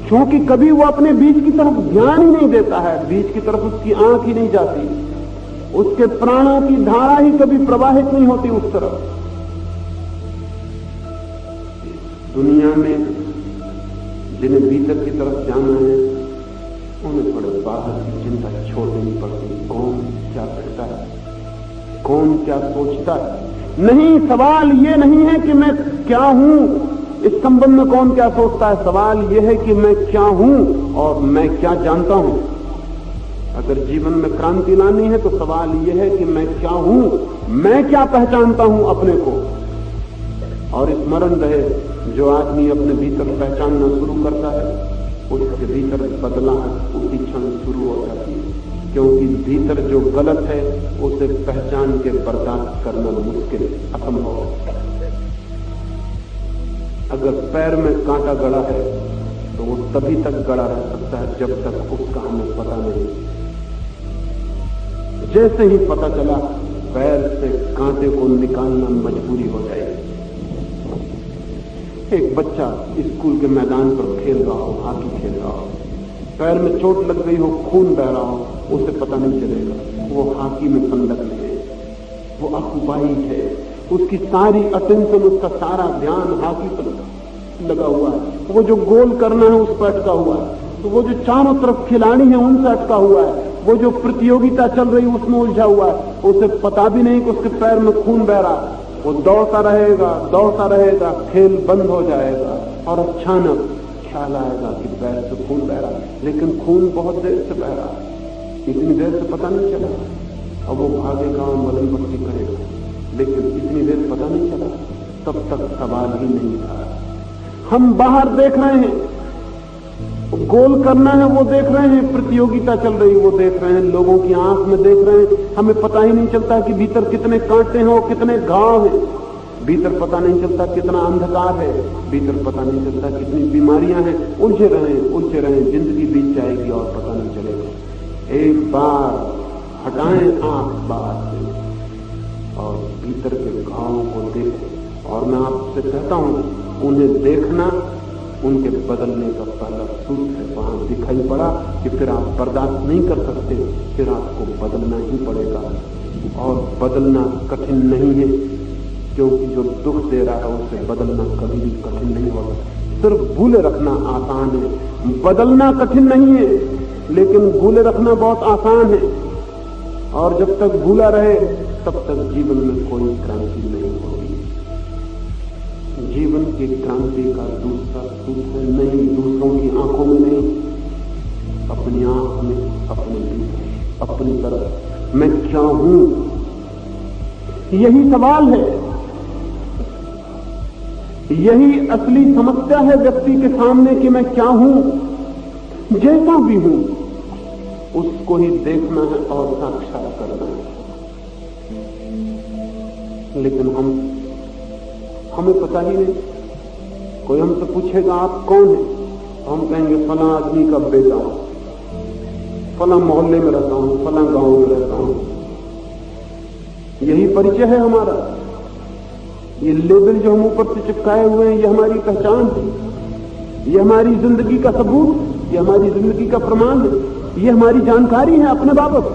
क्योंकि कभी वो अपने बीज की तरफ ध्यान ही नहीं देता है, बीज की तरफ उसकी आंख ही नहीं जाती। उसके प्राणों की धारा ही कभी प्रवाहित नहीं होती उस तरफ। दुनिया में जिन्हें भीतर की तरफ जाना है उन्हें थोड़े बाहर की चिंता छोड़ देनी पड़ती। कौन क्या कहता है, कौन क्या सोचता है। नहीं, सवाल ये नहीं है कि मैं क्या हूं, इस संबंध में कौन क्या सोचता है। सवाल यह है कि मैं क्या हूं और मैं क्या जानता हूं। अगर जीवन में क्रांति लानी है तो सवाल यह है कि मैं क्या हूं, मैं क्या पहचानता हूं अपने को। और स्मरण रहे, जो आदमी अपने भीतर पहचानना शुरू करता है उसके भीतर बदलाव उसी क्षण शुरू हो जाती है, क्योंकि भीतर जो गलत है उसे पहचान के बर्दाश्त करना मुश्किल, असंभव है। अगर पैर में कांटा गड़ा है तो वो तभी तक गड़ा रह सकता है जब तक उसका हमें पता नहीं। जैसे ही पता चला पैर से कांटे को निकालना मजबूरी हो जाएगी। एक बच्चा स्कूल के मैदान पर खेल रहा हो, हॉकी खेल रहा हो, पैर में चोट लग गई हो, खून बह रहा हो, उसे पता नहीं चलेगा वो हॉकी में संलग्न है, वो ऑक्युपाइड है, उसकी सारी अटेंशन, उसका सारा ध्यान हॉकी पर लगा हुआ है। वो जो गोल करना है उस पर अटका हुआ है, तो वो जो चारों तरफ खिलाड़ी हैं उनसे अटका हुआ है, वो जो प्रतियोगिता चल रही है उसमें उलझा हुआ है। उसे पता भी नहीं कि उसके पैर में खून बह रहा है। वो दौड़ता रहेगा, खेल बंद हो जाएगा और अचानक ख्याल आएगा कि पैर से खून बह रहा है, लेकिन खून बहुत देर से बह रहा है, इतनी देर से पता नहीं चला। अब वो भागेगा और मलम पट्टी करेगा, लेकिन इतनी देर पता नहीं चला, तब तक सवाल ही नहीं था। हम बाहर देख रहे हैं, गोल करना है वो देख रहे हैं, प्रतियोगिता चल रही वो देख रहे हैं, लोगों की आंख में देख रहे हैं, हमें पता ही नहीं चलता कि भीतर कितने कांटे हैं और कितने घाव हैं, भीतर पता नहीं चलता कितना अंधकार है, भीतर पता नहीं चलता कितनी बीमारियां हैं। उलझे रहे, जिंदगी बीत जाएगी और पता नहीं चलेगा। एक बार हटाएं आंख बाहर से और भीतर के घावों को देखें। और मैं आपसे कहता हूं, उन्हें देखना उनके बदलने का पहला सूत्र है। वहां दिखाई पड़ा कि फिर आप बर्दाश्त नहीं कर सकते, फिर आपको बदलना ही पड़ेगा। और बदलना कठिन नहीं है, क्योंकि जो दुख दे रहा है उसे बदलना कभी भी कठिन नहीं होगा। सिर्फ भूले रखना आसान है, बदलना कठिन नहीं है, लेकिन भूले रखना बहुत आसान है। और जब तक भूला रहे तब तक जीवन में कोई क्रांति नहीं होगी। जीवन की क्रांति का दूसरा सूत्र नहीं, दूसरों की आंखों में नहीं, अपनी आंख में, अपने भीतर, अपनी तरफ मैं क्या हूं, यही सवाल है। यही असली समस्या है व्यक्ति के सामने कि मैं क्या हूं। जैसा भी हूं उसको ही देखना है और साक्षात करना है। लेकिन हमें पता ही नहीं। कोई हमसे पूछेगा आप कौन है, हम कहेंगे फला आदमी का बेटा हूं, फला मोहल्ले में रहता हूं, फला गांव में रहता हूं। यही परिचय है हमारा। ये लेबल जो हम ऊपर से चिपकाए हुए हैं, ये हमारी पहचान है, ये हमारी जिंदगी का सबूत, ये हमारी जिंदगी का प्रमाण है, ये हमारी जानकारी है अपने बाबत।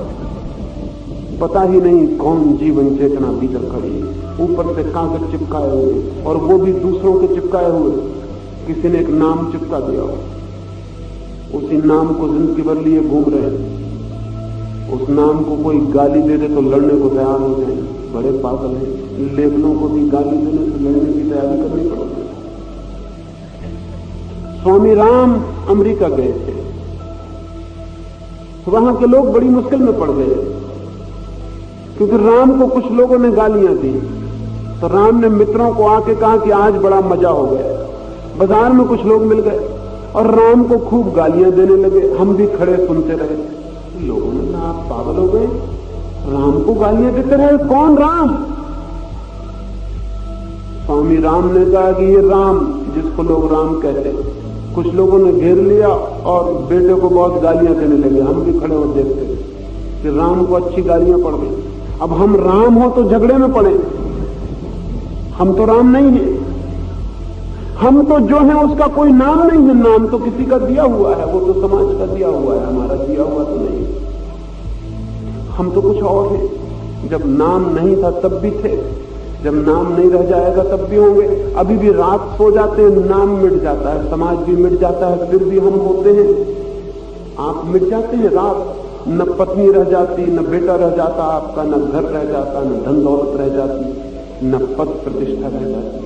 पता ही नहीं कौन जीवन चेतना भीतर खड़ी है। ऊपर से कागज चिपकाए हुए, और वो भी दूसरों के चिपकाए हुए। किसी ने एक नाम चिपका दिया, उसी नाम को जिंदगी भर लिए घूम रहे हैं। उस नाम को कोई गाली दे दे तो लड़ने को तैयार हो जाए, बड़े पागल हैं। लेबलों को भी गाली देने से लड़ने की तैयारी करनी पड़ती है। स्वामी राम अमेरिका गए थे, वहां के लोग बड़ी मुश्किल में पड़ गए, क्योंकि राम को कुछ लोगों ने गालियां दी। तो राम ने मित्रों को आके कहा कि आज बड़ा मजा हो गया। बाजार में कुछ लोग मिल गए और राम को खूब गालियां देने लगे। हम भी खड़े सुनते रहे। लोगों ने कहा आप पागल हो गए, राम को गालियां देते रहे, कौन राम? स्वामी राम ने कहा कि ये राम जिसको लोग राम कहते हैं। कुछ लोगों ने घेर लिया और बेटे को बहुत गालियां देने लगे। हम भी खड़े हो देखते कि राम को अच्छी गालियां पड़ गई। अब हम राम हो तो झगड़े में पड़े, हम तो राम नहीं है। हम तो जो है उसका कोई नाम नहीं है, नाम तो किसी का दिया हुआ है, वो तो समाज का दिया हुआ है, हमारा दिया हुआ तो नहीं। हम तो कुछ और हैं। जब नाम नहीं था तब भी थे, जब नाम नहीं रह जाएगा तब भी होंगे। अभी भी रात सो जाते हैं, नाम मिट जाता है, समाज भी मिट जाता है, फिर भी हम होते हैं। आप मिट जाते हैं, रात न पत्नी रह जाती, न बेटा रह जाता आपका, न घर रह जाता, न धन दौलत रह जाती, न पद प्रतिष्ठा रह जाती,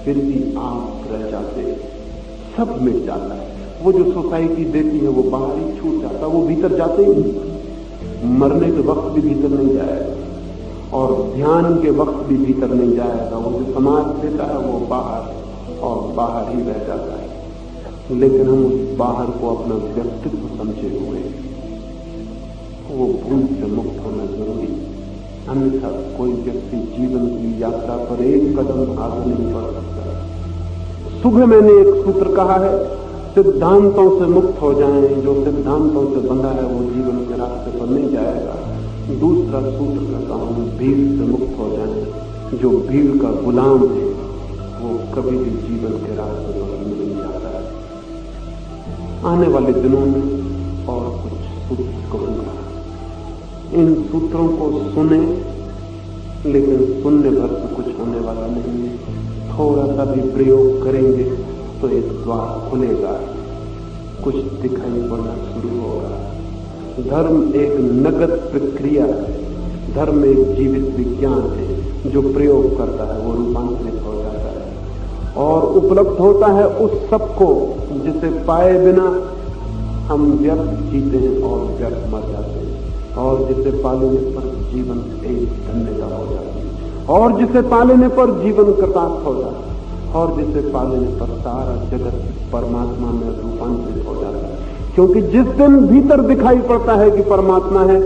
फिर भी आप रह जाते हैं। सब मिट जाता है। वो जो सोसाइटी देती है वो बाहर ही छूट जाता, वो भीतर जाते ही नहीं। मरने के वक्त भी भीतर नहीं जाएगा और ध्यान के वक्त भी भीतर नहीं जाएगा। वो जो समाज देता है वो बाहर और बाहर ही रह जाता है। लेकिन हम उस बाहर को अपना व्यक्तित्व समझे हुए हैं। वो भूल से मुक्त होना जरूरी, अन्यथा कोई व्यक्ति जीवन की यात्रा पर एक कदम आगे नहीं बढ़ सकता। सुबह मैंने एक सूत्र कहा है, सिद्धांतों से मुक्त हो जाएं। जो सिद्धांतों से बंधा है वो जीवन के रास्ते पर नहीं जाएगा। दूसरा सूत्र कहता हूं, भीड़ से मुक्त हो जाएं। जो भीड़ का गुलाम है वो कभी भी जीवन के रास्ते पर नहीं जाता है। आने वाले दिनों में और कुछ सूत्र कहूंगा। इन सूत्रों को सुने, लेकिन सुनने भर से कुछ होने वाला नहीं है। थोड़ा सा भी प्रयोग करेंगे तो एक द्वार खुलेगा, कुछ दिखाई पड़ना शुरू होगा। धर्म एक नगद प्रक्रिया है, धर्म एक जीवित विज्ञान है। जो प्रयोग करता है वो रूपांतरित हो जाता है और उपलब्ध होता है उस सबको जिसे पाए बिना हम व्यर्थ जीते हैं और व्यर्थ मर जाते हैं, और जिसे पालने पर जीवन एक धन्यता हो जाती है, और जिसे पालने पर जीवन कृतार्थ हो जाता है, और जिसे पालने पर सारा जगत परमात्मा में रूपांतरित हो जाता है। क्योंकि जिस दिन भीतर दिखाई पड़ता है कि परमात्मा है,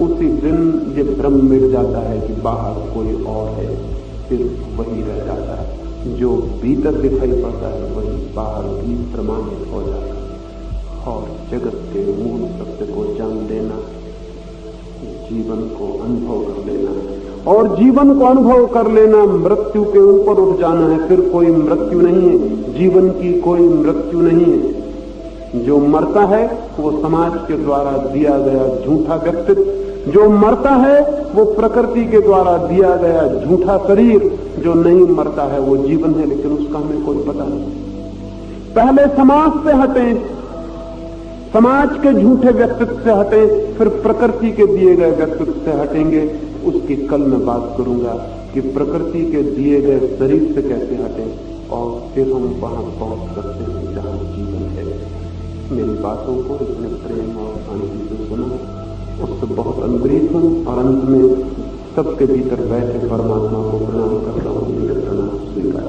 उसी दिन ये भ्रम मिट जाता है कि बाहर कोई और है, फिर वही रह जाता है। जो भीतर दिखाई पड़ता है वही बाहर भी प्रमाणित हो जाता है। और जगत के मूल सत्य को जान लेना, जीवन को अनुभव कर लेना, और जीवन को अनुभव कर लेना मृत्यु के ऊपर उठ जाना है। फिर कोई मृत्यु नहीं है, जीवन की कोई मृत्यु नहीं है। जो मरता है वो समाज के द्वारा दिया गया झूठा व्यक्तित्व, जो मरता है वो प्रकृति के द्वारा दिया गया झूठा शरीर, जो नहीं मरता है वो जीवन है, लेकिन उसका हमें कोई पता नहीं। पहले समाज से हटें, समाज के झूठे व्यक्तित्व से हटें, फिर प्रकृति के दिए गए व्यक्तित्व से हटेंगे। उसकी कल मैं बात करूंगा कि प्रकृति के दिए गए शरीर से कैसे हटें और फिर हम वहां पहुंच सकते हैं जहां जीवन है। मेरी बातों को इतने प्रेम और शांति से सुना, उससे बहुत अनुग्रहित हूं और अंत में सबके भीतर बैठे परमात्मा को प्रणाम करता हूं। मेरे प्रणाम स्वीकार।